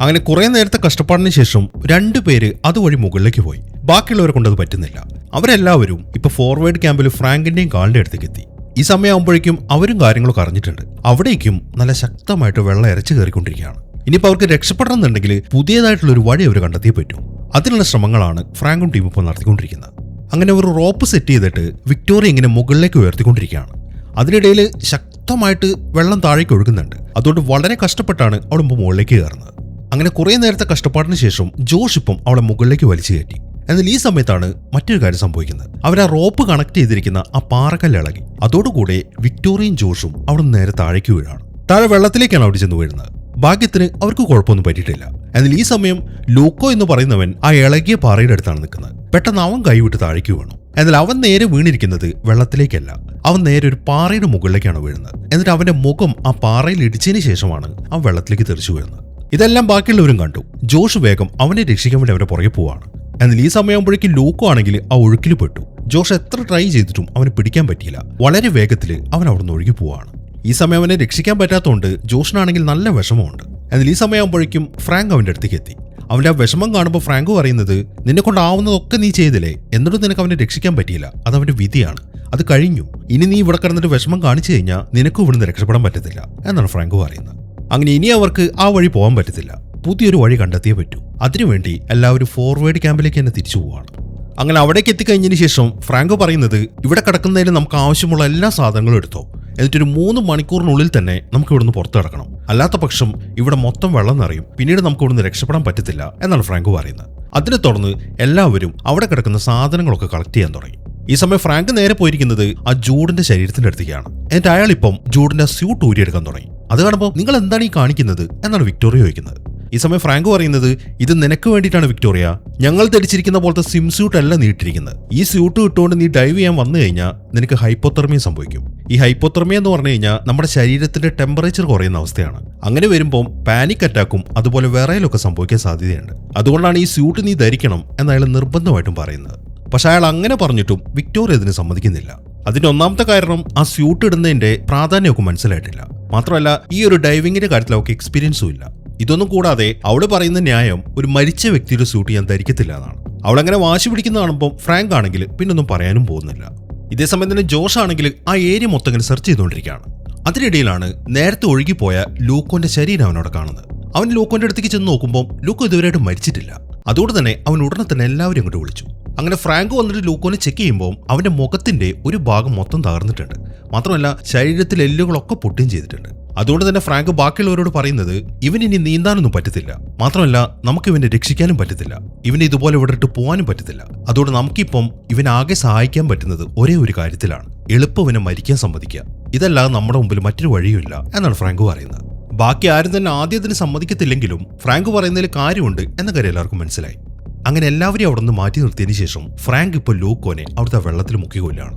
അങ്ങനെ കുറെ നേരത്തെ കഷ്ടപ്പാടിന് ശേഷം രണ്ടുപേര് അതുവഴി മുകളിലേക്ക് പോയി. ബാക്കിയുള്ളവരെ കൊണ്ടത് പറ്റുന്നില്ല. അവരെല്ലാവരും ഇപ്പൊ ഫോർവേഡ് ക്യാമ്പിൽ ഫ്രാങ്കിന്റെയും കാളിന്റെ അടുത്തേക്ക് എത്തി. ഈ സമയമാകുമ്പോഴേക്കും അവരും കാര്യങ്ങളൊക്കെ അറിഞ്ഞിട്ടുണ്ട്. അവിടേക്കും നല്ല ശക്തമായിട്ട് വെള്ളം ഇരച്ചു കയറിക്കൊണ്ടിരിക്കുകയാണ്. ഇനിയിപ്പോൾ അവർക്ക് രക്ഷപ്പെടണം എന്നുണ്ടെങ്കിൽ പുതിയതായിട്ടുള്ള ഒരു വഴി അവർ കണ്ടെത്തിയേ പറ്റൂ. അതിനുള്ള ശ്രമങ്ങളാണ് ഫ്രാങ്കും ടീം ഇപ്പോൾ നടത്തിക്കൊണ്ടിരിക്കുന്നത്. അങ്ങനെ ഒരു റോപ്പ് സെറ്റ് ചെയ്തിട്ട് വിക്ടോറിയ ഇങ്ങനെ മുകളിലേക്ക് ഉയർത്തിക്കൊണ്ടിരിക്കുകയാണ്. അതിനിടയിൽ ശക്തമായിട്ട് വെള്ളം താഴേക്ക് ഒഴുകുന്നുണ്ട്. അതുകൊണ്ട് വളരെ കഷ്ടപ്പെട്ടാണ് അവൾ ഇപ്പോൾ മുകളിലേക്ക് കയറുന്നത്. അങ്ങനെ കുറെ നേരത്തെ കഷ്ടപ്പാടിന് ശേഷം ജോഷ് ഇപ്പം അവളെ മുകളിലേക്ക് വലിച്ചു കയറ്റി. എന്നാൽ ഈ സമയത്താണ് മറ്റൊരു കാര്യം സംഭവിക്കുന്നത്. അവർ ആ റോപ്പ് കണക്ട് ചെയ്തിരിക്കുന്ന ആ പാറക്കല്ല് ഇളകി. അതോടുകൂടെ വിക്ടോറിയയും ജോഷും അവിടെ നേരെ താഴേക്ക് വീഴാണ്. താഴെ വെള്ളത്തിലേക്കാണ് അവിടെ ചെന്ന് വീഴുന്നത്. ഭാഗ്യത്തിന് അവർക്ക് കുഴപ്പമൊന്നും പറ്റിയിട്ടില്ല. എന്നാൽ ഈ സമയം ലൂക്കോ എന്ന് പറയുന്നവൻ ആ ഇളകിയ പാറയുടെ അടുത്താണ് നിൽക്കുന്നത്. പെട്ടെന്ന് അവൻ കൈവിട്ട് താഴേക്ക് വീണു. എന്നാൽ അവൻ നേരെ വീണിരിക്കുന്നത് വെള്ളത്തിലേക്കല്ല, അവൻ നേരെ ഒരു പാറയുടെ മുകളിലേക്കാണ് വീഴുന്നത്. എന്നിട്ട് അവന്റെ മുഖം ആ പാറയിൽ ഇടിച്ചതിന് ശേഷമാണ് ആ വെള്ളത്തിലേക്ക് തെറിച്ചു വീഴുന്നത്. ഇതെല്ലാം ബാക്കിയുള്ളവരും കണ്ടു. ജോഷ് വേഗം അവനെ രക്ഷിക്കാൻ വേണ്ടി അവരെ പുറകെ പോവാണ്. എന്നാൽ ഈ സമയമാകുമ്പോഴേക്കും ലൂക്കോ ആണെങ്കിൽ ആ ഒഴുക്കിൽ പെട്ടു. ജോഷ് എത്ര ട്രൈ ചെയ്തിട്ടും അവനെ പിടിക്കാൻ പറ്റിയില്ല. വളരെ വേഗത്തിൽ അവൻ അവിടെ നിന്ന് ഒഴുകി പോവാണ്. ഈ സമയം അവനെ രക്ഷിക്കാൻ പറ്റാത്തതുകൊണ്ട് ജോഷിനാണെങ്കിൽ നല്ല വിഷമമുണ്ട്. എന്നാൽ ഈ സമയമാകുമ്പോഴേക്കും ഫ്രാങ്ക് അവന്റെ അടുത്തേക്ക് എത്തി. അവന്റെ ആ വിഷമം കാണുമ്പോൾ ഫ്രാങ്ക് പറയുന്നത്, നിന്നെ കൊണ്ടാവുന്നതൊക്കെ നീ ചെയ്തില്ലേ, എന്നിട്ടും നിനക്ക് അവനെ രക്ഷിക്കാൻ പറ്റിയില്ല, അത് അവന്റെ വിധിയാണ്, അത് കഴിഞ്ഞു. ഇനി നീ ഇവിടെ കിടന്നിട്ട് വിഷമം കാണിച്ചു കഴിഞ്ഞാൽ നിനക്കും ഇവിടുന്ന് രക്ഷപ്പെടാൻ പറ്റത്തില്ല എന്നാണ് ഫ്രാങ്ക് പറയുന്നത്. അങ്ങനെ ഇനി അവർക്ക് ആ വഴി പോകാൻ പറ്റത്തില്ല, പുതിയൊരു വഴി കണ്ടെത്തിയേ പറ്റൂ. അതിനുവേണ്ടി എല്ലാവരും ഫോർവേഡ് ക്യാമ്പിലേക്ക് തന്നെ തിരിച്ചു പോവാണ്. അങ്ങനെ അവിടേക്ക് എത്തിക്കഴിഞ്ഞതിന് ശേഷം ഫ്രാങ്കോ പറയുന്നത്, ഇവിടെ കിടക്കുന്നതിന് നമുക്ക് ആവശ്യമുള്ള എല്ലാ സാധനങ്ങളും എടുത്തോ, എന്നിട്ടൊരു 3 മണിക്കൂറിനുള്ളിൽ തന്നെ നമുക്ക് ഇവിടുന്ന് പുറത്തു കിടക്കണം, അല്ലാത്ത പക്ഷം ഇവിടെ മൊത്തം വെള്ളം നിറയും, പിന്നീട് നമുക്ക് ഇവിടുന്ന് രക്ഷപ്പെടാൻ പറ്റത്തില്ല എന്നാണ് ഫ്രാങ്കോ പറയുന്നത്. അതിനെ തുടർന്ന് എല്ലാവരും അവിടെ കിടക്കുന്ന സാധനങ്ങളൊക്കെ കളക്ട് ചെയ്യാൻ തുടങ്ങി. ഈ സമയം ഫ്രാങ്ക് നേരെ പോയിരിക്കുന്നത് ആ ജൂഡിന്റെ ശരീരത്തിന്റെ അടുത്തേക്കാണ്. എന്നിട്ട് അയാൾ ഇപ്പം ജൂഡിന്റെ സ്യൂട്ട് ഊരിയെടുക്കാൻ തുടങ്ങി. അത് കാണുമ്പോൾ നിങ്ങൾ എന്താണ് ഈ കാണിക്കുന്നത് എന്നാണ് വിക്ടോറിയ ചോദിക്കുന്നത്. ഈ സമയം ഫ്രാങ്ക് പറയുന്നത്, ഇത് നിനക്ക് വേണ്ടിയിട്ടാണ് വിക്ടോറിയ, ഞങ്ങൾ ധരിച്ചിരിക്കുന്ന പോലത്തെ സ്വിം സ്യൂട്ട് അല്ല നീ ഇട്ടിരിക്കുന്നത്. ഈ സ്യൂട്ട് ഇട്ടുകൊണ്ട് നീ ഡൈവ് ചെയ്യാൻ വന്നു കഴിഞ്ഞാൽ നിനക്ക് ഹൈപ്പോതെർമിയ സംഭവിക്കും. ഈ ഹൈപ്പോതെർമിയ എന്ന് പറഞ്ഞു കഴിഞ്ഞാൽ നമ്മുടെ ശരീരത്തിന്റെ ടെമ്പറേച്ചർ കുറയുന്ന അവസ്ഥയാണ്. അങ്ങനെ വരുമ്പോൾ പാനിക് അറ്റാക്കും അതുപോലെ വിറയലൊക്കെ സംഭവിക്കാൻ സാധ്യതയുണ്ട്. അതുകൊണ്ടാണ് ഈ സ്യൂട്ട് നീ ധരിക്കണം എന്ന് അയാൾ നിർബന്ധമായിട്ടും പറയുന്നത്. പക്ഷെ അയാൾ അങ്ങനെ പറഞ്ഞിട്ടും വിക്ടോറിയ ഇതിന് സമ്മതിക്കുന്നില്ല. അതിന്റെ ഒന്നാമത്തെ കാരണം ആ സ്യൂട്ട് ഇടുന്നതിന്റെ പ്രാധാന്യമൊക്കെ മനസ്സിലായിട്ടില്ല. മാത്രമല്ല ഈ ഒരു ഡൈവിങ്ങിന്റെ കാര്യത്തിൽ അവർക്ക് എക്സ്പീരിയൻസും ഇല്ല. ഇതൊന്നും കൂടാതെ അവള് പറയുന്ന ന്യായം ഒരു മരിച്ച വ്യക്തിയുടെ സ്യൂട്ട് ഞാൻ ധരിക്കത്തില്ല എന്നാണ്. അവളങ്ങനെ വാശി പിടിക്കുന്ന കാണുമ്പോൾ ഫ്രാങ്ക് ആണെങ്കിൽ പിന്നൊന്നും പറയാനും പോകുന്നില്ല. ഇതേസമയം തന്നെ ജോഷ് ആണെങ്കിൽ ആ ഏരിയ മൊത്തം ഇങ്ങനെ സെർച്ച് ചെയ്തുകൊണ്ടിരിക്കുകയാണ്. അതിനിടയിലാണ് നേരത്തെ ഒഴുകിപ്പോയ ലൂക്കോന്റെ ശരീരം അവനോട് കാണുന്നത്. അവൻ ലൂക്കോന്റെ അടുത്തേക്ക് ചെന്ന് നോക്കുമ്പോൾ ലൂക്കോ ഇതുവരെയായിട്ട് മരിച്ചിട്ടില്ല. അതുകൊണ്ട് തന്നെ അവൻ ഉടനെ തന്നെ എല്ലാവരും അങ്ങോട്ട് വിളിച്ചു. അങ്ങനെ ഫ്രാങ്ക് വന്നിട്ട് ലൂക്കോനെ ചെക്ക് ചെയ്യുമ്പോൾ അവന്റെ മുഖത്തിന്റെ ഒരു ഭാഗം മൊത്തം തകർന്നിട്ടുണ്ട്. മാത്രമല്ല ശരീരത്തിലെ എല്ലുകളൊക്കെ പൊട്ടുകയും ചെയ്തിട്ടുണ്ട്. അതുകൊണ്ട് തന്നെ ഫ്രാങ്ക് ബാക്കിയുള്ളവരോട് പറയുന്നത് ഇവന് ഇനി നീന്താനൊന്നും പറ്റത്തില്ല, മാത്രമല്ല നമുക്ക് ഇവനെ രക്ഷിക്കാനും പറ്റത്തില്ല, ഇവനെ ഇതുപോലെ ഇവിടെ ഇട്ട് പോകാനും പറ്റത്തില്ല. അതുകൊണ്ട് നമുക്കിപ്പം ഇവനാകെ സഹായിക്കാൻ പറ്റുന്നത് ഒരേ ഒരു കാര്യത്തിലാണ്, എളുപ്പം ഇവനെ മരിക്കാൻ സമ്മതിക്കുക. ഇതല്ലാതെ നമ്മുടെ മുമ്പിൽ മറ്റൊരു വഴിയുമില്ല എന്നാണ് ഫ്രാങ്ക് പറയുന്നത്. ബാക്കി ആരും തന്നെ ആദ്യത്തിന് സമ്മതിക്കത്തില്ലെങ്കിലും ഫ്രാങ്ക് പറയുന്നതിൽ കാര്യമുണ്ട് എന്ന കാര്യം എല്ലാവർക്കും മനസ്സിലായി. അങ്ങനെ എല്ലാവരെയും അവിടെ നിന്ന് മാറ്റി നിർത്തിയതിനു ശേഷം ഫ്രാങ്ക് ഇപ്പോൾ ലൂക്കോനെ അവിടുത്തെ വെള്ളത്തിൽ മുക്കിക്കൊല്ലാണ്.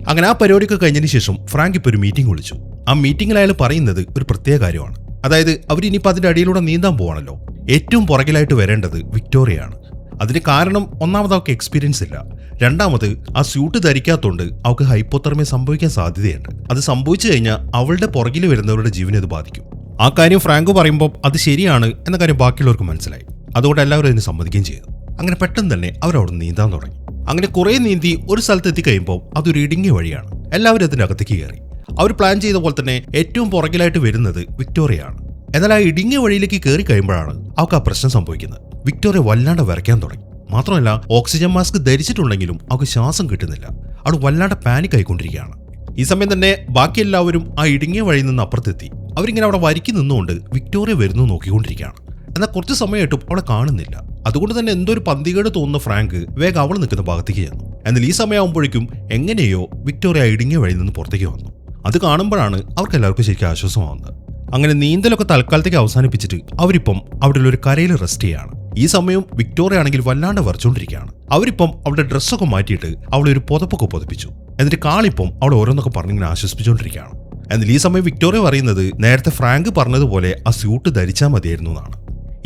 അങ്ങനെ ആ പരിപാടിയൊക്കെ കഴിഞ്ഞതിന് ശേഷം ഫ്രാങ്ക് ഇപ്പോൾ ഒരു മീറ്റിംഗ് വിളിച്ചു. ആ മീറ്റിംഗിൽ അയാൾ പറയുന്നത് ഒരു പ്രത്യേക കാര്യമാണ്. അതായത് അവരിനിപ്പോൾ അതിന്റെ അടിയിലൂടെ നീന്താൻ പോവാണല്ലോ, ഏറ്റവും പുറകിലായിട്ട് വരേണ്ടത് വിക്ടോറിയയാണ്. അതിന് കാരണം ഒന്നാമത് അവൾക്ക് എക്സ്പീരിയൻസ് ഇല്ല, രണ്ടാമത് ആ സ്യൂട്ട് ധരിക്കാത്തതുകൊണ്ട് അവൾക്ക് ഹൈപ്പോതെർമിയ സംഭവിക്കാൻ സാധ്യതയുണ്ട്. അത് സംഭവിച്ചു കഴിഞ്ഞാൽ അവളുടെ പുറകിൽ വരുന്നവരുടെ ജീവനെ അത് ബാധിക്കും. ആ കാര്യം ഫ്രാങ്ക് പറയുമ്പോൾ അത് ശരിയാണ് എന്ന കാര്യം ബാക്കിയുള്ളവർക്ക് മനസ്സിലായി. അതുകൊണ്ട് എല്ലാവരും അതിന് സമ്മതിക്കുകയും ചെയ്തു. അങ്ങനെ പെട്ടെന്ന് തന്നെ അവരവിടെ നീന്താൻ തുടങ്ങി. അങ്ങനെ കുറെ നീന്തി ഒരു സ്ഥലത്ത് എത്തിക്കഴിയുമ്പോൾ അതൊരു ഇടുങ്ങിയ വഴിയാണ്. എല്ലാവരും അതിന്റെ അകത്തേക്ക് കയറി. അവർ പ്ലാൻ ചെയ്ത പോലെ തന്നെ ഏറ്റവും പുറകിലായിട്ട് വരുന്നത് വിക്ടോറിയയാണ്. എന്നാൽ ആ ഇടുങ്ങിയ വഴിയിലേക്ക് കയറി കഴിയുമ്പോഴാണ് അവർക്ക് ആ പ്രശ്നം സംഭവിക്കുന്നത്. വിക്ടോറിയ വല്ലാണ്ട് വരയ്ക്കാൻ തുടങ്ങി. മാത്രമല്ല ഓക്സിജൻ മാസ്ക് ധരിച്ചിട്ടുണ്ടെങ്കിലും അവർക്ക് ശ്വാസം കിട്ടുന്നില്ല. അവൾ വല്ലാണ്ട് പാനിക് ആയിക്കൊണ്ടിരിക്കുകയാണ്. ഈ സമയം തന്നെ ബാക്കി എല്ലാവരും ആ ഇടുങ്ങിയ വഴിയിൽ നിന്ന് അപ്പുറത്തെത്തി. അവരിങ്ങനെ അവിടെ വരിക്ക് നിന്നുകൊണ്ട് വിക്ടോറിയ വരുന്നു നോക്കിക്കൊണ്ടിരിക്കുകയാണ്. എന്നാൽ കുറച്ച് സമയമായിട്ടും അവളെ കാണുന്നില്ല. അതുകൊണ്ട് തന്നെ എന്തോ ഒരു പന്തികേട് തോന്നുന്ന ഫ്രാങ്ക് വേഗം അവൾ നിൽക്കുന്ന ഭാഗത്തേക്ക് ചെന്നു. എന്നാൽ ഈ സമയമാകുമ്പോഴേക്കും എങ്ങനെയോ വിക്ടോറിയ ഇടുങ്ങിയ വഴിയിൽ നിന്ന് പുറത്തേക്ക് വന്നു. അത് കാണുമ്പോഴാണ് അവർക്ക് എല്ലാവർക്കും ശരിക്കും ആശ്വാസമാവുന്നത്. അങ്ങനെ നീന്തലൊക്കെ തൽക്കാലത്തേക്ക് അവസാനിപ്പിച്ചിട്ട് അവരിപ്പം അവിടെ ഒരു കരയിൽ റെസ്റ്റ് ചെയ്യാണ്. ഈ സമയം വിക്ടോറിയ ആണെങ്കിൽ വല്ലാണ്ട് വരച്ചുകൊണ്ടിരിക്കുകയാണ്. അവരിപ്പം അവളുടെ ഡ്രസ്സൊക്കെ മാറ്റിയിട്ട് അവളെ ഒരു പുതപ്പൊക്കെ പൊതിപ്പിച്ചു. എന്നിട്ട് കാളിപ്പം അവളെ ഓരോന്നൊക്കെ പറഞ്ഞിങ്ങനെ ആശ്വസിപ്പിച്ചുകൊണ്ടിരിക്കുകയാണ്. എന്നാൽ ഈ സമയം വിക്ടോറിയ പറയുന്നത് നേരത്തെ ഫ്രാങ്ക് പറഞ്ഞതുപോലെ ആ സ്യൂട്ട് ധരിച്ചാൽ മതിയായിരുന്നു എന്നാണ്.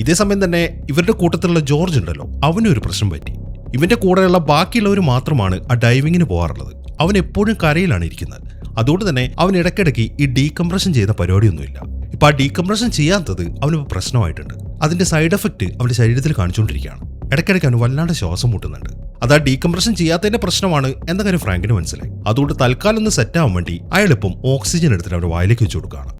ഇതേ സമയം തന്നെ ഇവരുടെ കൂട്ടത്തിലുള്ള ജോർജ് ഉണ്ടല്ലോ, അവനൊരു പ്രശ്നം പറ്റി. ഇവന്റെ കൂടെയുള്ള ബാക്കിയുള്ളവർ മാത്രമാണ് ആ ഡൈവിങ്ങിന് പോകാറുള്ളത്. അവൻ എപ്പോഴും കരയിലാണ് ഇരിക്കുന്നത്. അതുകൊണ്ട് തന്നെ അവൻ ഇടയ്ക്കിടയ്ക്ക് ഈ ഡീകംപ്രഷൻ ചെയ്യുന്ന പരിപാടിയൊന്നുമില്ല. ഇപ്പൊ ആ ഡീകംപ്രഷൻ ചെയ്യാത്തത് അവനിപ്പോൾ പ്രശ്നമായിട്ടുണ്ട്. അതിന്റെ സൈഡ് എഫക്ട് അവന്റെ ശരീരത്തിൽ കാണിച്ചുകൊണ്ടിരിക്കുകയാണ്. ഇടയ്ക്കിടയ്ക്ക് അവന് വല്ലാണ്ട് ശ്വാസം മുട്ടുന്നുണ്ട്. അത് ആ ഡീകംപ്രഷൻ ചെയ്യാത്തതിന്റെ പ്രശ്നമാണ് എന്ന കാര്യം ഫ്രാങ്കിന് മനസ്സിലായി. അതുകൊണ്ട് തൽക്കാലം ഒന്ന് സെറ്റ് ആവാൻ വേണ്ടി അയാളിപ്പം ഓക്സിജൻ എടുത്തിട്ട് അവരുടെ വായിലേക്ക് വെച്ചു കൊടുക്കുകയാണ്.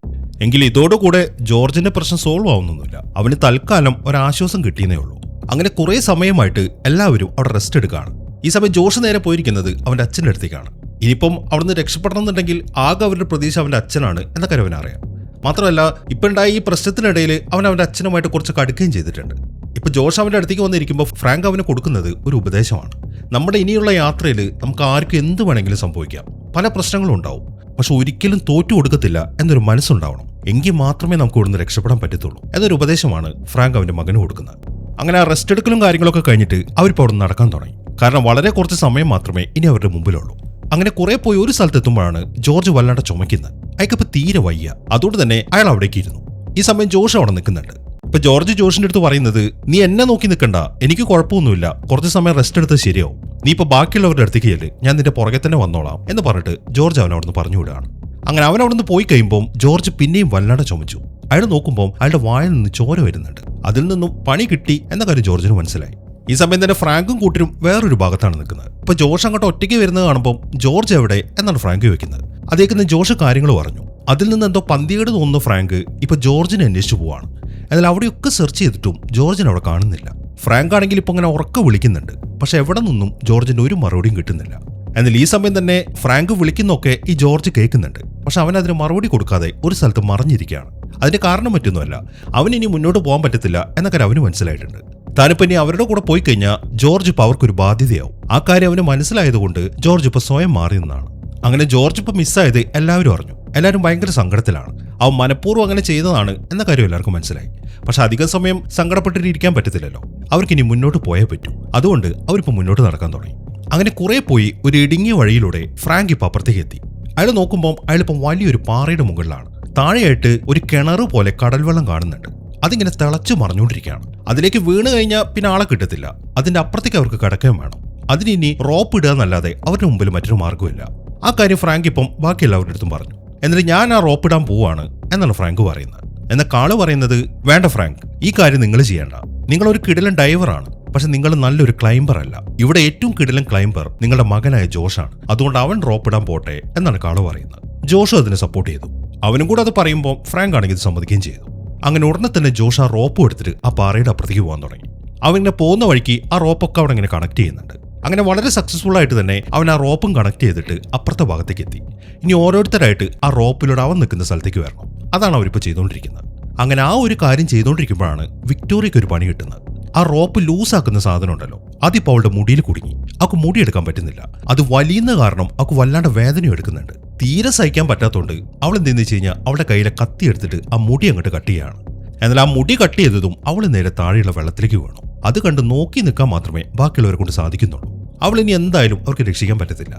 എങ്കിൽ ഇതോടുകൂടെ ജോർജിന്റെ പ്രശ്നം സോൾവ് ആവുന്നൊന്നുമില്ല. അവന് തൽക്കാലം ഒരാശ്വാസം കിട്ടിയെന്നേ ഉള്ളൂ. അങ്ങനെ കുറെ സമയമായിട്ട് എല്ലാവരും അവിടെ റെസ്റ്റ് എടുക്കുകയാണ്. ഈ സമയം ജോഷ് നേരെ പോയിരിക്കുന്നത് അവന്റെ അച്ഛൻ്റെ അടുത്തേക്കാണ്. ഇനിയിപ്പം അവിടുന്ന് രക്ഷപ്പെടണം എന്നുണ്ടെങ്കിൽ ആകെ അവരുടെ പ്രതീക്ഷ അവന്റെ അച്ഛനാണ് എന്ന കാര്യം അവനറിയാം. മാത്രമല്ല ഇപ്പം ഉണ്ടായ ഈ പ്രശ്നത്തിനിടയിൽ അവന്റെ അച്ഛനുമായിട്ട് കുറച്ച് കടുക്കുകയും ചെയ്തിട്ടുണ്ട്. ഇപ്പൊ ജോഷ് അവന്റെ അടുത്തേക്ക് വന്നിരിക്കുമ്പോൾ ഫ്രാങ്ക് അവന് കൊടുക്കുന്നത് ഒരു ഉപദേശമാണ്. നമ്മുടെ ഇനിയുള്ള യാത്രയിൽ നമുക്ക് ആർക്കും എന്ത് വേണമെങ്കിലും സംഭവിക്കാം, പല പ്രശ്നങ്ങളും ഉണ്ടാവും. പക്ഷെ ഒരിക്കലും തോറ്റു കൊടുക്കത്തില്ല എന്നൊരു മനസ്സുണ്ടാവണം. എങ്കിൽ മാത്രമേ നമുക്ക് ഇവിടുന്ന് രക്ഷപ്പെടാൻ പറ്റത്തുള്ളൂ എന്നൊരു ഉപദേശമാണ് ഫ്രാങ്ക് അവന്റെ മകന് കൊടുക്കുന്നത്. അങ്ങനെ ആ റെസ്റ്റ് എടുക്കലും കാര്യങ്ങളൊക്കെ കഴിഞ്ഞിട്ട് അവരിപ്പോൾ അവിടെ നടക്കാൻ തുടങ്ങി. കാരണം വളരെ കുറച്ച് സമയം മാത്രമേ ഇനി അവരുടെ മുമ്പിലുള്ളൂ. അങ്ങനെ കുറെ പോയി ഒരു സ്ഥലത്തെത്തുമ്പോഴാണ് ജോർജ് വല്ലാണ്ട് ചുമക്കുന്നത്. അയാൾക്കിപ്പോൾ തീരെ വയ്യ. അതുകൊണ്ട് തന്നെ അയാൾ അവിടേക്ക് ഇരുന്നു. ഈ സമയം ജോഷ് അവിടെ നിൽക്കുന്നുണ്ട്. ഇപ്പൊ ജോർജ് ജോഷിന്റെ അടുത്ത് പറയുന്നത്, നീ എന്നെ നോക്കി നിൽക്കണ്ട, എനിക്ക് കുഴപ്പമൊന്നുമില്ല, കുറച്ച് സമയം റെസ്റ്റ് എടുത്ത് ശരിയാവും, നീ ഇപ്പൊ ബാക്കിയുള്ളവരുടെ അടുത്തേക്ക് ചെല്ല്, ഞാൻ നിന്റെ പുറകെ തന്നെ വന്നോളാം എന്ന് പറഞ്ഞിട്ട് ജോർജ് അവനവിടുന്ന് പറഞ്ഞു വിടുകയാണ്. അങ്ങനെ അവനവിടുന്ന് പോയി കഴിയുമ്പോൾ ജോർജ് പിന്നെയും വല്ലാണ്ട് ചുമച്ചു. അയാൾ നോക്കുമ്പോൾ അയാളുടെ വായിൽ നിന്ന് ചോര വരുന്നുണ്ട്. അതിൽ നിന്നും പണി കിട്ടി എന്ന കാര്യം ജോർജിന് മനസ്സിലായി. ഈ സമയം തന്നെ ഫ്രാങ്കും കൂട്ടരും വേറൊരു ഭാഗത്താണ് നിൽക്കുന്നത്. ഇപ്പൊ ജോഷ് അങ്ങോട്ട് ഒറ്റയ്ക്ക് വരുന്നത് കാണുമ്പോൾ ജോർജ് എവിടെ എന്നാണ് ഫ്രാങ്ക് ചോദിക്കുന്നത്. അതേക്കുന്ന ജോഷ് കാര്യങ്ങൾ പറഞ്ഞു. അതിൽ നിന്ന് എന്തോ പന്തികേട് തോന്നുന്ന ഫ്രാങ്ക് ഇപ്പൊ ജോർജിനെ അന്വേഷിച്ചു പോവാണ്. എന്നാൽ അവിടെയൊക്കെ സെർച്ച് ചെയ്തിട്ടും ജോർജിനെ അവിടെ കാണുന്നില്ല. ഫ്രാങ്ക് ആണെങ്കിൽ ഇപ്പൊ അങ്ങനെ ഉറക്കെ വിളിക്കുന്നുണ്ട്. പക്ഷെ എവിടെ നിന്നും ജോർജിന് ഒരു മറുപടിയും കിട്ടുന്നില്ല. എന്നാൽ ഈ സമയം തന്നെ ഫ്രാങ്ക് വിളിക്കുന്നൊക്കെ ഈ ജോർജ് കേൾക്കുന്നുണ്ട്. പക്ഷെ അവൻ അതിന് മറുപടി കൊടുക്കാതെ ഒരു സ്ഥലത്ത് മറിഞ്ഞിരിക്കുകയാണ്. അതിന്റെ കാരണം മറ്റൊന്നുമല്ല, അവന് ഇനി മുന്നോട്ട് പോകാൻ പറ്റത്തില്ല എന്ന കാര്യം അവന് മനസ്സിലായിട്ടുണ്ട്. താനിപ്പോ ഇനി അവരുടെ കൂടെ പോയി കഴിഞ്ഞാൽ ജോർജ് ഇപ്പൊ അവർക്കൊരു ബാധ്യതയാവും. ആ കാര്യം അവന് മനസ്സിലായതുകൊണ്ട് ജോർജ് ഇപ്പൊ സ്വയം മാറി നിന്നാണ്. അങ്ങനെ ജോർജ് ഇപ്പൊ മിസ്സായത് എല്ലാവരും അറിഞ്ഞു. എല്ലാവരും ഭയങ്കര സങ്കടത്തിലാണ്. അവൻ മനഃപൂർവ്വം അങ്ങനെ ചെയ്തതാണ് എന്ന കാര്യം എല്ലാവർക്കും മനസ്സിലായി. പക്ഷെ അധികം സമയം സങ്കടപ്പെട്ടിരിക്കാൻ പറ്റത്തില്ലല്ലോ. അവർക്കിനി മുന്നോട്ട് പോയേ പറ്റൂ. അതുകൊണ്ട് അവരിപ്പോ മുന്നോട്ട് നടക്കാൻ തുടങ്ങി. അങ്ങനെ കുറെ പോയി ഒരു ഇടുങ്ങിയ വഴിയിലൂടെ ഫ്രാങ്ക് ഇപ്പൊ അപ്പുറത്തേക്ക് എത്തി. അയാൾ നോക്കുമ്പോൾ അയാളിപ്പം വലിയൊരു പാറയുടെ മുകളിലാണ്. താഴെയായിട്ട് ഒരു കിണറ് പോലെ കടൽ വെള്ളം കാണുന്നുണ്ട്. അതിങ്ങനെ തിളച്ചു മറിഞ്ഞുകൊണ്ടിരിക്കുകയാണ്. അതിലേക്ക് വീണ് കഴിഞ്ഞാൽ പിന്നെ ആളെ കിട്ടത്തില്ല. അതിന്റെ അപ്പുറത്തേക്ക് അവർക്ക് കിടക്കുകയും വേണം. അതിന് ഇനി റോപ്പ് ഇടുക എന്നല്ലാതെ അവരുടെ മുമ്പിൽ മറ്റൊരു മാർഗ്ഗമില്ല. ആ കാര്യം ഫ്രാങ്ക് ഇപ്പം ബാക്കി എല്ലാവരുടെ അടുത്തും പറഞ്ഞു. എന്നിട്ട് ഞാൻ ആ റോപ്പ് ഇടാൻ പോവാണ് എന്നാണ് ഫ്രാങ്ക് പറയുന്നത്. എന്നാൽ കാള് പറയുന്നത്, വേണ്ട ഫ്രാങ്ക്, ഈ കാര്യം നിങ്ങൾ ചെയ്യേണ്ട. നിങ്ങളൊരു കിടിലൻ ഡൈവറാണ്, പക്ഷെ നിങ്ങൾ നല്ലൊരു ക്ലൈംബർ അല്ല. ഇവിടെ ഏറ്റവും കിടിലൻ ക്ലൈംബർ നിങ്ങളുടെ മകനായ ജോഷാണ്. അതുകൊണ്ട് അവൻ റോപ്പ് ഇടാൻ പോട്ടെ എന്നാണ് കാള് പറയുന്നത്. ജോഷും അതിനെ സപ്പോർട്ട് ചെയ്തു. അവനും കൂടെ അത് പറയുമ്പോൾ ഫ്രാങ്ക് ആണെങ്കിൽ ഇത് സമ്മതിക്കുകയും ചെയ്തു. അങ്ങനെ ഉടനെ തന്നെ ജോഷ് ആ റോപ്പ് എടുത്തിട്ട് ആ പാറയുടെ അപ്പുറത്തേക്ക് പോകാൻ തുടങ്ങി. അവനിങ്ങനെ പോകുന്ന വഴിക്ക് ആ റോപ്പൊക്കെ അവിടെ ഇങ്ങനെ കണക്ട് ചെയ്യുന്നുണ്ട്. അങ്ങനെ വളരെ സക്സസ്ഫുൾ ആയിട്ട് തന്നെ അവൻ ആ റോപ്പും കണക്ട് ചെയ്തിട്ട് അപ്പുറത്തെ ഭാഗത്തേക്ക് എത്തി. ഇനി ഓരോരുത്തരായിട്ട് ആ റോപ്പിലൂടെ അവൻ നിൽക്കുന്ന സ്ഥലത്തേക്ക് വരണം. അതാണ് അവരിപ്പോൾ ചെയ്തുകൊണ്ടിരിക്കുന്നത്. അങ്ങനെ ആ ഒരു കാര്യം ചെയ്തുകൊണ്ടിരിക്കുമ്പോഴാണ് വിക്ടോറിയയ്ക്ക് ഒരു പണി കിട്ടുന്നത്. ആ റോപ്പ് ലൂസാക്കുന്ന സാധനം ഉണ്ടല്ലോ, അതിപ്പോൾ അവളുടെ മുടിയിൽ കുടുങ്ങി. അവൾക്ക് മുടിയെടുക്കാൻ പറ്റുന്നില്ല. അത് വലിയുന്ന കാരണം അവൾക്ക് വല്ലാണ്ട് വേദനയും എടുക്കുന്നുണ്ട്. തീരെ സഹിക്കാൻ പറ്റാത്തതുകൊണ്ട് അവൾ എന്തെന്ന് വെച്ച് കഴിഞ്ഞാൽ അവളുടെ കയ്യിലെ കത്തി എടുത്തിട്ട് ആ മുടി അങ്ങോട്ട് കട്ട് ചെയ്യാണ്. എന്നാൽ ആ മുടി കട്ട് ചെയ്തതും അവൾ നേരെ താഴെയുള്ള വെള്ളത്തിലേക്ക് വീണു. അത് കണ്ട് നോക്കി നിൽക്കാൻ മാത്രമേ ബാക്കിയുള്ളവരെ കൊണ്ട് സാധിക്കുന്നുള്ളൂ. അവൾ ഇനി എന്തായാലും അവർക്ക് രക്ഷിക്കാൻ പറ്റത്തില്ല.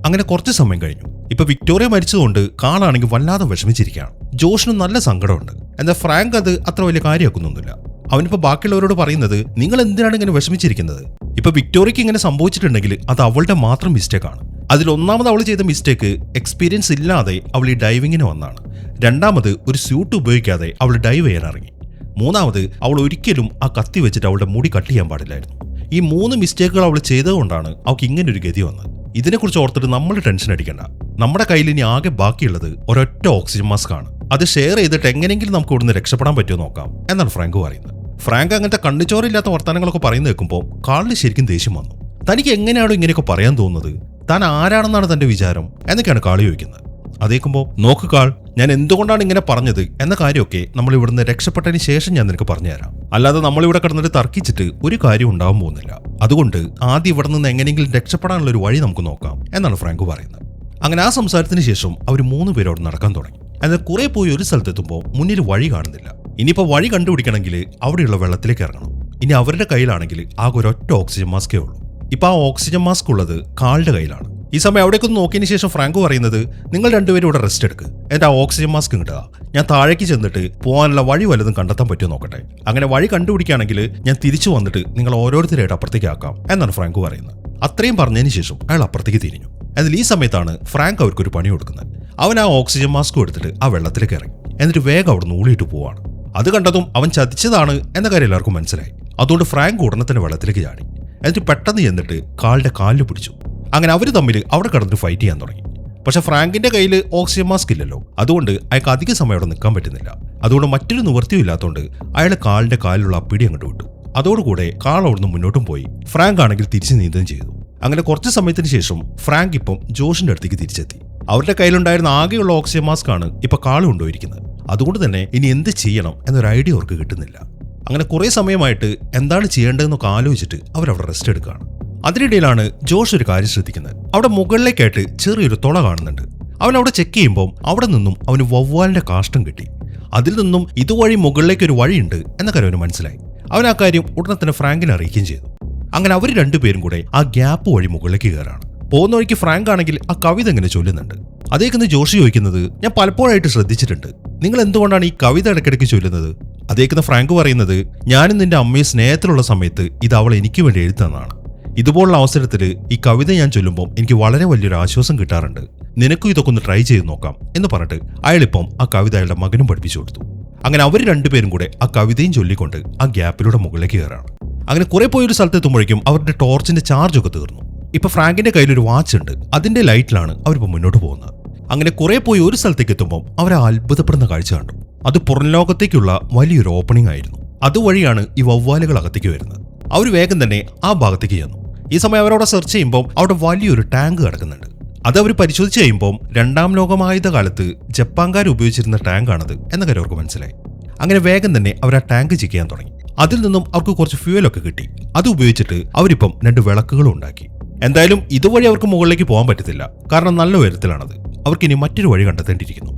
അങ്ങനെ കുറച്ച് സമയം കഴിഞ്ഞു. ഇപ്പൊ വിക്ടോറിയ മരിച്ചതുകൊണ്ട് കാളാണെങ്കിൽ വല്ലാതെ വിഷമിച്ചിരിക്കുകയാണ്. ജോഷിനും നല്ല സങ്കടമുണ്ട്. എന്നാൽ ഫ്രാങ്ക് അത് അത്ര വലിയ കാര്യമാക്കുന്നൊന്നുമില്ല. അവനിപ്പോ ബാക്കിയുള്ളവരോട് പറയുന്നത്, നിങ്ങൾ എന്തിനാണ് ഇങ്ങനെ വിഷമിച്ചിരിക്കുന്നത്? ഇപ്പൊ വിക്ടോറിയക്ക് ഇങ്ങനെ സംഭവിച്ചിട്ടുണ്ടെങ്കിൽ അത് അവളുടെ മാത്രം മിസ്റ്റേക്കാണ്. അതിലൊന്നാമത് അവൾ ചെയ്ത മിസ്റ്റേക്ക് എക്സ്പീരിയൻസ് ഇല്ലാതെ അവൾ ഈ ഡൈവിങ്ങിന് വന്നാണ്. രണ്ടാമത് ഒരു സ്യൂട്ട് ഉപയോഗിക്കാതെ അവൾ ഡൈവ് ചെയ്യാൻ ഇറങ്ങി. മൂന്നാമത് അവൾ ഒരിക്കലും ആ കത്തി വെച്ചിട്ട് അവളുടെ മുടി കട്ട് ചെയ്യാൻ പാടില്ലായിരുന്നു. ഈ 3 മിസ്റ്റേക്കുകൾ അവൾ ചെയ്തതുകൊണ്ടാണ് അവൾക്ക് ഇങ്ങനൊരു ഗതി വന്നത്. ഇതിനെക്കുറിച്ച് ഓർത്തിട്ട് നമ്മൾ ടെൻഷൻ അടിക്കണ്ട. നമ്മുടെ കയ്യിൽ ഇനി ആകെ ബാക്കിയുള്ളത് ഒരൊറ്റ ഓക്സിജൻ മാസ്ക് ആണ്. അത് ഷെയർ ചെയ്തിട്ട് എങ്ങനെയെങ്കിലും നമുക്ക് ഇവിടുന്ന് രക്ഷപ്പെടാൻ പറ്റുമോ നോക്കാം എന്നാണ് ഫ്രാങ്ക് പറയുന്നത്. ഫ്രാങ്ക് അങ്ങനത്തെ കണ്ണിച്ചോറില്ലാത്ത വർത്തമാനങ്ങളൊക്കെ പറയുന്ന കേൾക്കുമ്പോൾ കാളിന് ശരിക്കും ദേഷ്യം വന്നു. തനിക്ക് എങ്ങനെയാണോ ഇങ്ങനെയൊക്കെ പറയാൻ തോന്നുന്നത്? താൻ ആരാണെന്നാണ് തന്റെ വിചാരം എന്നൊക്കെയാണ് കാളി ചോദിക്കുന്നത്. അതേക്കുമ്പോൾ, നോക്ക് കാൾ, ഞാൻ എന്തുകൊണ്ടാണ് ഇങ്ങനെ പറഞ്ഞത് എന്ന കാര്യമൊക്കെ നമ്മൾ ഇവിടുന്ന് രക്ഷപ്പെട്ടതിന് ശേഷം ഞാൻ നിനക്ക് പറഞ്ഞുതരാം. അല്ലാതെ നമ്മളിവിടെ കിടന്നിട്ട് തർക്കിച്ചിട്ട് ഒരു കാര്യം ഉണ്ടാവാൻ പോകുന്നില്ല. അതുകൊണ്ട് ആദ്യം ഇവിടെ നിന്ന് എങ്ങനെയെങ്കിലും രക്ഷപ്പെടാനുള്ള ഒരു വഴി നമുക്ക് നോക്കാം എന്നാണ് ഫ്രാങ്ക് പറയുന്നത്. അങ്ങനെ ആ സംസാരത്തിന് ശേഷം അവർ 3 പേരോട് നടക്കാൻ തുടങ്ങി. എന്നാൽ കുറെ പോയി ഒരു സ്ഥലത്തെത്തുമ്പോൾ മുന്നിൽ വഴി കാണുന്നില്ല. ഇനിയിപ്പോൾ വഴി കണ്ടുപിടിക്കണമെങ്കിൽ അവിടെയുള്ള വെള്ളത്തിലേക്ക് ഇറങ്ങണം. ഇനി അവരുടെ കയ്യിലാണെങ്കിൽ ആകെ ഒരൊറ്റ ഓക്സിജൻ മാസ്കേ ഉള്ളൂ. ഇപ്പൊ ആ ഓക്സിജൻ മാസ്ക് ഉള്ളത് കാളുടെ കയ്യിലാണ്. ഈ സമയം അവിടേക്കൊന്ന് നോക്കിയതിന് ശേഷം ഫ്രാങ്ക് പറയുന്നത്, നിങ്ങൾ രണ്ടുപേരും ഇവിടെ റെസ്റ്റ് എടുക്ക്, എന്റെ ആ ഓക്സിജൻ മാസ്ക് കിട്ടുക, ഞാൻ താഴേക്ക് ചെന്നിട്ട് പോകാനുള്ള വഴി വല്ലതും കണ്ടെത്താൻ പറ്റുമോ നോക്കട്ടെ. അങ്ങനെ വഴി കണ്ടുപിടിക്കുകയാണെങ്കിൽ ഞാൻ തിരിച്ചു വന്നിട്ട് നിങ്ങൾ ഓരോരുത്തരായിട്ട് അപ്പുറത്തേക്ക് ആക്കാം എന്നാണ് ഫ്രാങ്ക് പറയുന്നത്. അത്രയും പറഞ്ഞതിന് ശേഷം അയാൾ അപ്പുറത്തേക്ക് തിരിഞ്ഞു. എന്നാൽ ഈ സമയത്താണ് ഫ്രാങ്ക് അവർക്കൊരു പണി കൊടുക്കുന്നത്. അവൻ ആ ഓക്സിജൻ മാസ്ക് എടുത്തിട്ട് ആ വെള്ളത്തിലേക്ക് ഇറങ്ങി. എന്നിട്ട് വേഗം അവിടെ നൂളിയിട്ട് പോവാണ്. അത് കണ്ടതും അവൻ ചതിച്ചതാണ് എന്ന കാര്യം എല്ലാവർക്കും മനസ്സിലായി. അതുകൊണ്ട് ഫ്രാങ്ക് ഉടനെ തന്നെ വെള്ളത്തിലേക്ക് ചാടി. എന്നിട്ട് പെട്ടെന്ന് ചെന്നിട്ട് കാളുടെ കാലിൽ പിടിച്ചു. അങ്ങനെ അവർ തമ്മിൽ അവിടെ കിടന്നിട്ട് ഫൈറ്റ് ചെയ്യാൻ തുടങ്ങി. പക്ഷെ ഫ്രാങ്കിന്റെ കയ്യിൽ ഓക്സിജൻ മാസ്ക് ഇല്ലല്ലോ. അതുകൊണ്ട് അയാൾക്ക് അധിക സമയം അവിടെ നിൽക്കാൻ പറ്റുന്നില്ല. അതുകൊണ്ട് മറ്റൊരു നിവൃത്തിയും ഇല്ലാത്തതുകൊണ്ട് അയാൾ കാളിന്റെ കാലിലുള്ള ആ പിടി അങ്ങോട്ട് വിട്ടു. അതോടുകൂടെ കാൾ അവിടുന്ന് മുന്നോട്ടും പോയി. ഫ്രാങ്ക് ആണെങ്കിൽ തിരിച്ചു നീന്തുകയും ചെയ്തു. അങ്ങനെ കുറച്ച് സമയത്തിന് ശേഷം ഫ്രാങ്ക് ഇപ്പം ജോഷിന്റെ അടുത്തേക്ക് തിരിച്ചെത്തി. അവരുടെ കയ്യിലുണ്ടായിരുന്ന ആകെയുള്ള ഓക്സിജൻ മാസ്ക് ആണ് ഇപ്പൊ കാള് കൊണ്ടുപോയിരിക്കുന്നത്. അതുകൊണ്ട് തന്നെ ഇനി എന്ത് ചെയ്യണം എന്നൊരു ഐഡിയ അവർക്ക് കിട്ടുന്നില്ല. അങ്ങനെ കുറെ സമയമായിട്ട് എന്താണ് ചെയ്യേണ്ടതെന്നൊക്കെ ആലോചിച്ചിട്ട് അവരവിടെ റെസ്റ്റ് എടുക്കുകയാണ്. അതിനിടയിലാണ് ജോഷ് ഒരു കാര്യം ശ്രദ്ധിക്കുന്നത്. അവിടെ മുകളിലേക്കായിട്ട് ചെറിയൊരു തുള കാണുന്നുണ്ട്. അവൻ അവിടെ ചെക്ക് ചെയ്യുമ്പോൾ അവിടെ നിന്നും അവന് വവ്വാലിന്റെ കാഷ്ടം കിട്ടി. അതിൽ നിന്നും ഇതുവഴി മുകളിലേക്ക് ഒരു വഴിയുണ്ട് എന്ന കാര്യം അവന് മനസ്സിലായി. അവൻ ആ കാര്യം ഉടനെ തന്നെ ഫ്രാങ്കിനെ അറിയിക്കുകയും ചെയ്തു. അങ്ങനെ അവർ രണ്ടുപേരും കൂടെ ആ ഗ്യാപ്പ് വഴി മുകളിലേക്ക് കയറാണ്. പോകുന്ന വഴിക്ക് ഫ്രാങ്ക് ആണെങ്കിൽ ആ കവിത എങ്ങനെ ചൊല്ലുന്നുണ്ട്. അതേക്കുന്ന് ജോഷി ചോദിക്കുന്നത്, ഞാൻ പലപ്പോഴായിട്ട് ശ്രദ്ധിച്ചിട്ടുണ്ട്, നിങ്ങൾ എന്തുകൊണ്ടാണ് ഈ കവിത ഇടയ്ക്കിടയ്ക്ക് ചൊല്ലുന്നത്? അതേക്കുന്ന ഫ്രാങ്ക് പറയുന്നത്, ഞാനും നിന്റെ അമ്മയെ സ്നേഹത്തിലുള്ള സമയത്ത് ഇത് അവൾ എനിക്ക് വേണ്ടി എഴുതുന്നതാണ്. ഇതുപോലുള്ള അവസരത്തിൽ ഈ കവിത ഞാൻ ചൊല്ലുമ്പോൾ എനിക്ക് വളരെ വലിയൊരു ആശ്വാസം കിട്ടാറുണ്ട്. നിനക്കും ഇതൊക്കെ ഒന്ന് ട്രൈ ചെയ്ത് നോക്കാം എന്ന് പറഞ്ഞിട്ട് അയാളിപ്പം ആ കവിത അയാളുടെ മകനും പഠിപ്പിച്ചു കൊടുത്തു. അങ്ങനെ അവർ രണ്ടുപേരും കൂടെ ആ കവിതയും ചൊല്ലിക്കൊണ്ട് ആ ഗ്യാപ്പിലൂടെ മുകളിലേക്ക് കയറാണ്. അങ്ങനെ കുറെ പോയൊരു സ്ഥലത്തെത്തുമ്പോഴേക്കും അവരുടെ ടോർച്ചിന്റെ ചാർജ് ഒക്കെ തീർന്നു. ഇപ്പൊ ഫ്രാങ്കിന്റെ കയ്യിലൊരു വാച്ച് ഉണ്ട്. അതിന്റെ ലൈറ്റിലാണ് അവരിപ്പോൾ മുന്നോട്ട് പോകുന്നത്. അങ്ങനെ കുറെ പോയി ഒരു സ്ഥലത്തേക്ക് എത്തുമ്പോൾ അവരെ അത്ഭുതപ്പെടുന്ന കാഴ്ച കണ്ടു. അത് പുറം ലോകത്തേക്കുള്ള വലിയൊരു ഓപ്പണിംഗ് ആയിരുന്നു. അതുവഴിയാണ് ഈ വവ്വാലുകൾ അകത്തേക്ക് വരുന്നത്. അവർ വേഗം തന്നെ ആ ഭാഗത്തേക്ക് ചെന്നു. ഈ സമയം അവരവിടെ സെർച്ച് ചെയ്യുമ്പോൾ അവിടെ വലിയൊരു ടാങ്ക് കിടക്കുന്നുണ്ട്. അത് അവർ പരിശോധിച്ച് കഴിയുമ്പോൾ 2ാം ലോകമായുധ കാലത്ത് ജപ്പാൻകാർ ഉപയോഗിച്ചിരുന്ന ടാങ്കാണത് എന്ന കാര്യം അവർക്ക് മനസ്സിലായി. അങ്ങനെ വേഗം തന്നെ അവർ ആ ടാങ്ക് ചെക്ക് ചെയ്യാൻ തുടങ്ങി. അതിൽ നിന്നും അവർക്ക് കുറച്ച് ഫ്യൂവലൊക്കെ കിട്ടി. അത് ഉപയോഗിച്ചിട്ട് അവരിപ്പം 2 വിളക്കുകളും ഉണ്ടാക്കി. എന്തായാലും ഇതുവഴി അവർക്ക് മുകളിലേക്ക് പോകാൻ പറ്റത്തില്ല, കാരണം നല്ല ഉയരത്തിലാണത്. അവർക്കിനി മറ്റൊരു വഴി കണ്ടെത്തേണ്ടിയിരിക്കുന്നു.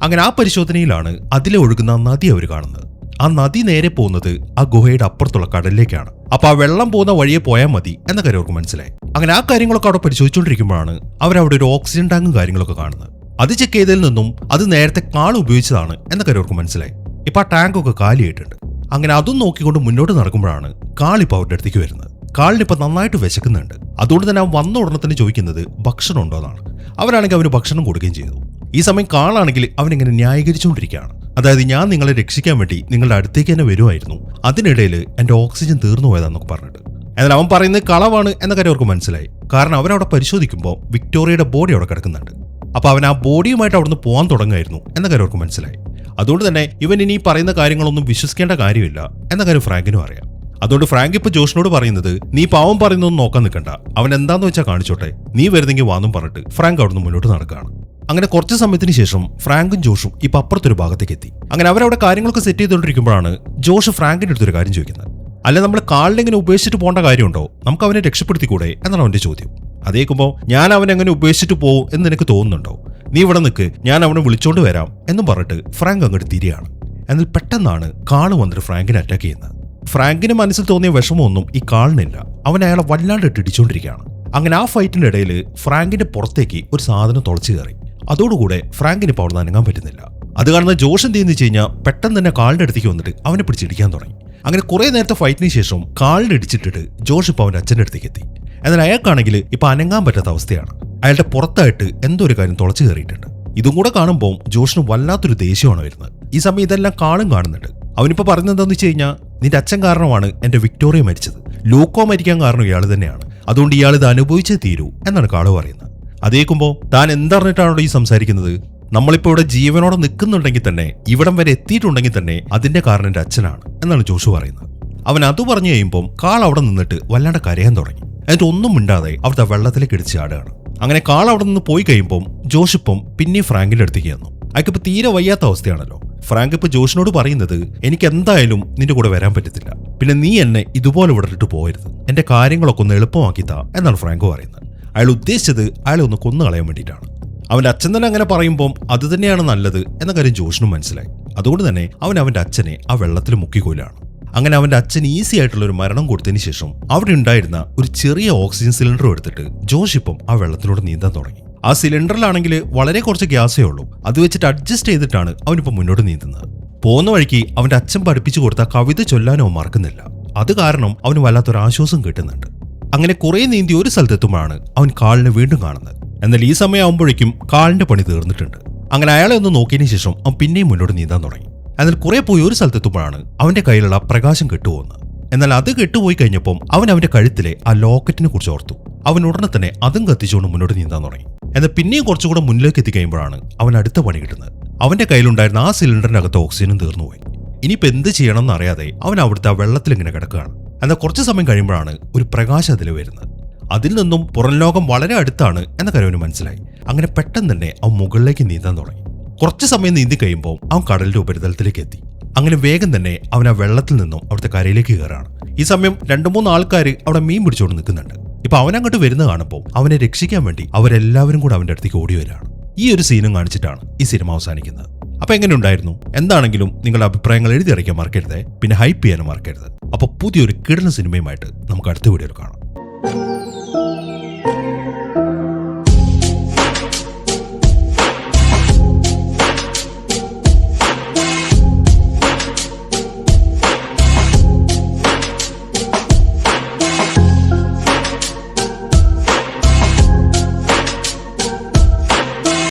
അങ്ങനെ ആ പരിശോധനയിലാണ് അതിലെ ഒഴുകുന്ന നദി അവർ കാണുന്നത്. ആ നദി നേരെ പോകുന്നത് ആ ഗുഹയുടെ അപ്പുറത്തുള്ള കടലിലേക്കാണ്. അപ്പൊ ആ വെള്ളം പോകുന്ന വഴിയെ പോയാൽ മതി എന്ന കാര്യം അവർക്ക് മനസ്സിലായി. അങ്ങനെ ആ കാര്യങ്ങളൊക്കെ അവിടെ പരിശോധിച്ചുകൊണ്ടിരിക്കുമ്പോഴാണ് അവരവിടെ ഒരു ഓക്സിജൻ ടാങ്കും കാര്യങ്ങളൊക്കെ കാണുന്നത്. അത് ചെക്ക് ചെയ്തതിൽ നിന്നും അത് നേരത്തെ കാൾ ഉപയോഗിച്ചതാണ് എന്ന കാര്യം അവർക്ക് മനസ്സിലായി. ഇപ്പൊ ആ ടാങ്കൊക്കെ കാലിയായിട്ടുണ്ട്. അങ്ങനെ അതും നോക്കിക്കൊണ്ട് മുന്നോട്ട് നടക്കുമ്പോഴാണ് കാളിപ്പോൾ അവരുടെ അടുത്തേക്ക് വരുന്നത്. കാളിനിപ്പോൾ നന്നായിട്ട് വിശക്കുന്നുണ്ട്. അതുകൊണ്ട് തന്നെ അവൻ വന്ന ഉടനെ തന്നെ ചോദിക്കുന്നത് ഭക്ഷണം ഉണ്ടോ എന്നാണ്. അവരാണെങ്കിൽ അവന് ഭക്ഷണം കൊടുക്കുകയും ചെയ്തു. ഈ സമയം കാളാണെങ്കിൽ അവനിങ്ങനെ ന്യായീകരിച്ചുകൊണ്ടിരിക്കുകയാണ്. അതായത്, ഞാൻ നിങ്ങളെ രക്ഷിക്കാൻ വേണ്ടി നിങ്ങളുടെ അടുത്തേക്ക് തന്നെ വരുമായിരുന്നു, അതിനിടയിൽ എന്റെ ഓക്സിജൻ തീർന്നു പോയതാന്നൊക്കെ പറഞ്ഞിട്ട്. എന്നാൽ അവൻ പറയുന്നത് കളവാണ് എന്ന കാര്യം അവർക്ക് മനസ്സിലായി. കാരണം അവരവിടെ പരിശോധിക്കുമ്പോൾ വിക്ടോറിയയുടെ ബോഡി അവിടെ കിടക്കുന്നുണ്ട്. അപ്പൊ അവൻ ആ ബോഡിയുമായിട്ട് അവിടുന്ന് പോകാൻ തുടങ്ങായിരുന്നു എന്ന കാര്യം അവർക്ക് മനസ്സിലായി. അതുകൊണ്ട് തന്നെ ഇവൻ ഇനി പറയുന്ന കാര്യങ്ങളൊന്നും വിശ്വസിക്കേണ്ട കാര്യമില്ല എന്ന കാര്യം ഫ്രാങ്കിനും അറിയാം. അതുകൊണ്ട് ഫ്രാങ്ക് ഇപ്പൊ ജോഷിനോട് പറയുന്നത്, നീ പാവം പറയുന്നൊന്നും നോക്കാൻ നിൽക്കണ്ട, അവൻ എന്താന്ന് വെച്ചാൽ കാണിച്ചോട്ടെ, നീ വരുന്നെങ്കിൽ വാന്നും പറഞ്ഞിട്ട് ഫ്രാങ്ക് അവിടുന്ന് മുന്നോട്ട് നടക്കുകയാണ്. അങ്ങനെ കുറച്ച് സമയത്തിന് ശേഷം ഫ്രാങ്കും ജോഷും ഇപ്പൊ അപ്പുറത്തൊരു ഭാഗത്തേക്ക് എത്തി. അങ്ങനെ അവരവിടെ കാര്യങ്ങളൊക്കെ സെറ്റ് ചെയ്തുകൊണ്ടിരിക്കുമ്പോഴാണ് ജോഷ് ഫ്രാങ്കിന്റെ അടുത്തൊരു കാര്യം ചോദിക്കുന്നത്. അല്ലെ, നമ്മൾ കാളിനെങ്ങനെ ഉപേക്ഷിച്ചിട്ട് പോകേണ്ട കാര്യമുണ്ടോ, നമുക്ക് അവനെ രക്ഷപ്പെടുത്തിക്കൂടെ എന്നാണ് അവന്റെ ചോദ്യം. അതേക്കുമ്പോൾ ഞാൻ അവനെങ്ങനെ ഉപേക്ഷിച്ചിട്ട് പോകും എന്ന് നിനക്ക് തോന്നുന്നുണ്ടോ, നീ ഇവിടെ നിൽക്ക്, ഞാൻ അവനെ വിളിച്ചോണ്ട് വരാം എന്നും പറഞ്ഞിട്ട് ഫ്രാങ്ക് അങ്ങോട്ട് തിരിയാണ്. എന്നാൽ പെട്ടെന്നാണ് കാള് വന്നിട്ട് ഫ്രാങ്കിനെ അറ്റാക്ക് ചെയ്യുന്നത്. ഫ്രാങ്കിന് മനസ്സിൽ തോന്നിയ വിഷമമൊന്നും ഈ കാളിനില്ല. അവൻ അയാളെ വല്ലാണ്ട് ഇടിച്ചുകൊണ്ടിരിക്കുകയാണ്. അങ്ങനെ ആ ഫൈറ്റിന്റെ ഇടയിൽ ഫ്രാങ്കിന്റെ പുറത്തേക്ക് ഒരു സാധനം തുളച്ചു കയറി. അതോടുകൂടെ ഫ്രാങ്കിന് ഇപ്പോൾ അവിടെ അനങ്ങാൻ പറ്റുന്നില്ല. അത് കാണുന്ന ജോഷ് എന്ത് ചെയ്യുന്ന വെച്ച് കഴിഞ്ഞാൽ പെട്ടെന്ന് തന്നെ കാളിന്റെ അടുത്തേക്ക് വന്നിട്ട് അവനെ പിടിച്ചിടിക്കാൻ തുടങ്ങി. അങ്ങനെ കുറെ നേരത്തെ ഫൈറ്റിന് ശേഷം കാളിനെ ഇടിച്ചിട്ടിട്ട് ജോഷ് ഇപ്പോൾ അവന്റെ അച്ഛൻ്റെ അടുത്തേക്ക് എത്തി. എന്നാൽ അയാൾക്കാണെങ്കിൽ ഇപ്പൊ അനങ്ങാൻ പറ്റാത്ത അവസ്ഥയാണ്. അയാളുടെ പുറത്തായിട്ട് എന്തോ ഒരു കാര്യം തുളച്ചു കയറിയിട്ടുണ്ട്. ഇതും കൂടെ കാണുമ്പോൾ ജോഷിന് വല്ലാത്തൊരു ദേഷ്യമാണ് വരുന്നത്. ഈ സമയം ഇതെല്ലാം കാളും കാണുന്നുണ്ട്. അവനിപ്പോ പറയുന്നത് എന്താണെന്ന് വെച്ച് കഴിഞ്ഞാൽ, നിന്റെ അച്ഛൻ കാരണമാണ് എന്റെ വിക്ടോറിയ മരിച്ചത്, ലൂക്കോ മരിക്കാൻ കാരണം ഇയാൾ തന്നെയാണ്, അതുകൊണ്ട് ഇയാൾ ഇത് അനുഭവിച്ചേ തീരൂ എന്നാണ് കാള് പറയുന്നത്. അതേക്കുമ്പോൾ താൻ എന്തറിഞ്ഞിട്ടാണോ ഈ സംസാരിക്കുന്നത്, നമ്മളിപ്പോൾ ഇവിടെ ജീവനോടെ നിൽക്കുന്നുണ്ടെങ്കിൽ തന്നെ, ഇവിടം വരെ എത്തിയിട്ടുണ്ടെങ്കിൽ തന്നെ അതിന്റെ കാരണം എന്റെ അച്ഛനാണ് എന്നാണ് ജോഷു പറയുന്നത്. അവൻ അത് പറഞ്ഞു കഴിയുമ്പോൾ കാൾ അവിടെ നിന്നിട്ട് വല്ലാണ്ട് കരയാൻ തുടങ്ങി. എന്നിട്ട് ഒന്നും മിണ്ടാതെ അവിടുത്തെ വെള്ളത്തിലേക്ക് ഇടിച്ച് ചാടുകയാണ്. അങ്ങനെ കാൾ അവിടെ നിന്ന് പോയി കഴിയുമ്പോൾ ജോഷിപ്പം പിന്നെ ഫ്രാങ്കിന്റെ അടുത്തേക്ക് വന്നു. അയാൾക്കിപ്പോൾ തീരെ വയ്യാത്ത അവസ്ഥയാണല്ലോ. ഫ്രാങ്ക് ഇപ്പൊ ജോഷിനോട് പറയുന്നത്, എനിക്ക് എന്തായാലും നിന്റെ കൂടെ വരാൻ പറ്റത്തില്ല, പിന്നെ നീ എന്നെ ഇതുപോലെ വിടറിട്ട് പോകരുത്, എന്റെ കാര്യങ്ങളൊക്കെ ഒന്ന് എളുപ്പമാക്കിത്താ എന്നാണ് ഫ്രാങ്ക് പറയുന്നത്. അയാൾ ഉദ്ദേശിച്ചത് അയാളെ ഒന്ന് കൊന്നു കളയാൻ വേണ്ടിയിട്ടാണ്. അവന്റെ അച്ഛൻ തന്നെ അങ്ങനെ പറയുമ്പോൾ അത് തന്നെയാണ് നല്ലത് എന്ന കാര്യം ജോഷിനും മനസ്സിലായി. അതുകൊണ്ട് തന്നെ അവൻ അവന്റെ അച്ഛനെ ആ വെള്ളത്തിൽ മുക്കിക്കൊല്ലാണ്. അങ്ങനെ അവന്റെ അച്ഛൻ ഈസി ആയിട്ടുള്ള ഒരു മരണം കൊടുത്തതിന് ശേഷം അവിടെ ഉണ്ടായിരുന്ന ഒരു ചെറിയ ഓക്സിജൻ സിലിണ്ടർ എടുത്തിട്ട് ജോഷ് ഇപ്പം ആ വെള്ളത്തിലൂടെ നീന്താൻ തുടങ്ങി. ആ സിലിണ്ടറിലാണെങ്കിൽ വളരെ കുറച്ച് ഗ്യാസേ ഉള്ളൂ. അത് വെച്ചിട്ട് അഡ്ജസ്റ്റ് ചെയ്തിട്ടാണ് അവനിപ്പോൾ മുന്നോട്ട് നീന്തുന്നത്. പോകുന്ന വഴിക്ക് അവന്റെ അച്ഛൻ പഠിപ്പിച്ചു കൊടുത്ത കവിത ചൊല്ലാനോ മറക്കുന്നില്ല. അത് കാരണം അവന് വല്ലാത്തൊരു ആശ്വാസം കിട്ടുന്നുണ്ട്. അങ്ങനെ കുറെ നീന്തി ഒരു സ്ഥലത്തെത്തുമ്പോഴാണ് അവൻ കാളിനെ വീണ്ടും കാണുന്നത്. എന്നാൽ ഈ സമയമാകുമ്പോഴേക്കും കാളിന്റെ പണി തീർന്നിട്ടുണ്ട്. അങ്ങനെ അയാളെ ഒന്ന് നോക്കിയതിനു ശേഷം അവൻ പിന്നെയും മുന്നോട്ട് നീന്താൻ തുടങ്ങി. എന്നാൽ കുറെ പോയി ഒരു സ്ഥലത്തെത്തുമ്പോഴാണ് അവന്റെ കയ്യിലുള്ള പ്രകാശം കെട്ടുപോകുന്നത്. എന്നാൽ അത് കെട്ടുപോയി കഴിഞ്ഞപ്പോൾ അവൻ അവന്റെ കഴുത്തിലെ ആ ലോക്കറ്റിനെ കുറിച്ച് ഓർത്തു. അവൻ ഉടനെ തന്നെ അതും കത്തിച്ചുകൊണ്ട് മുന്നോട്ട് നീന്താൻ തുടങ്ങി. എന്നാൽ പിന്നെയും കുറച്ചുകൂടെ മുന്നിലേക്ക് എത്തിക്കഴിയുമ്പോഴാണ് അവൻ അടുത്ത പണി കിട്ടുന്നത്. അവന്റെ കയ്യിലുണ്ടായിരുന്ന ആ സിലിണ്ടറിന്റെ അകത്ത് ഓക്സിജനും തീർന്നുപോയി. ഇനിയിപ്പോൾ എന്ത് ചെയ്യണമെന്ന് അറിയാതെ അവൻ അവിടുത്തെ ആ വെള്ളത്തിൽ ഇങ്ങനെ കിടക്കുകയാണ്. എന്നാൽ കുറച്ച് സമയം കഴിയുമ്പോഴാണ് ഒരു പ്രകാശം അതിൽ വരുന്നത്. അതിൽ നിന്നും പുറം ലോകം വളരെ അടുത്താണ് എന്ന കാര്യം അവന് മനസ്സിലായി. അങ്ങനെ പെട്ടെന്ന് തന്നെ അവൻ മുകളിലേക്ക് നീന്താൻ തുടങ്ങി. കുറച്ച് സമയം നീന്തി കഴിയുമ്പോൾ അവൻ കടലിന്റെ ഉപരിതലത്തിലേക്ക് എത്തി. അങ്ങനെ വേഗം തന്നെ അവൻ ആ വെള്ളത്തിൽ നിന്നും അവിടുത്തെ കരയിലേക്ക് കയറാണ്. ഈ സമയം 2-3 ആൾക്കാർ അവിടെ മീൻ പിടിച്ചുകൊണ്ട് നിൽക്കുന്നുണ്ട്. ഇപ്പൊ അവനങ്ങോട്ട് വരുന്ന കാണുമ്പോൾ അവനെ രക്ഷിക്കാൻ വേണ്ടി അവരെല്ലാവരും കൂടെ അവന്റെ അടുത്തേക്ക് ഓടി വരികയാണ്. ഈ ഒരു സീനും കാണിച്ചിട്ടാണ് ഈ സിനിമ അവസാനിക്കുന്നത്. അപ്പൊ എങ്ങനെ ഉണ്ടായിരുന്നു? എന്താണെങ്കിലും നിങ്ങളുടെ അഭിപ്രായങ്ങൾ എഴുതി അറിയിക്കാൻ മറക്കരുത്. പിന്നെ ഹൈപ്പ് ചെയ്യാനും മറക്കരുത്. അപ്പൊ പുതിയൊരു കിടന്ന സിനിമയുമായിട്ട് നമുക്ക് അടുത്ത വീഡിയോയിൽ കാണാം.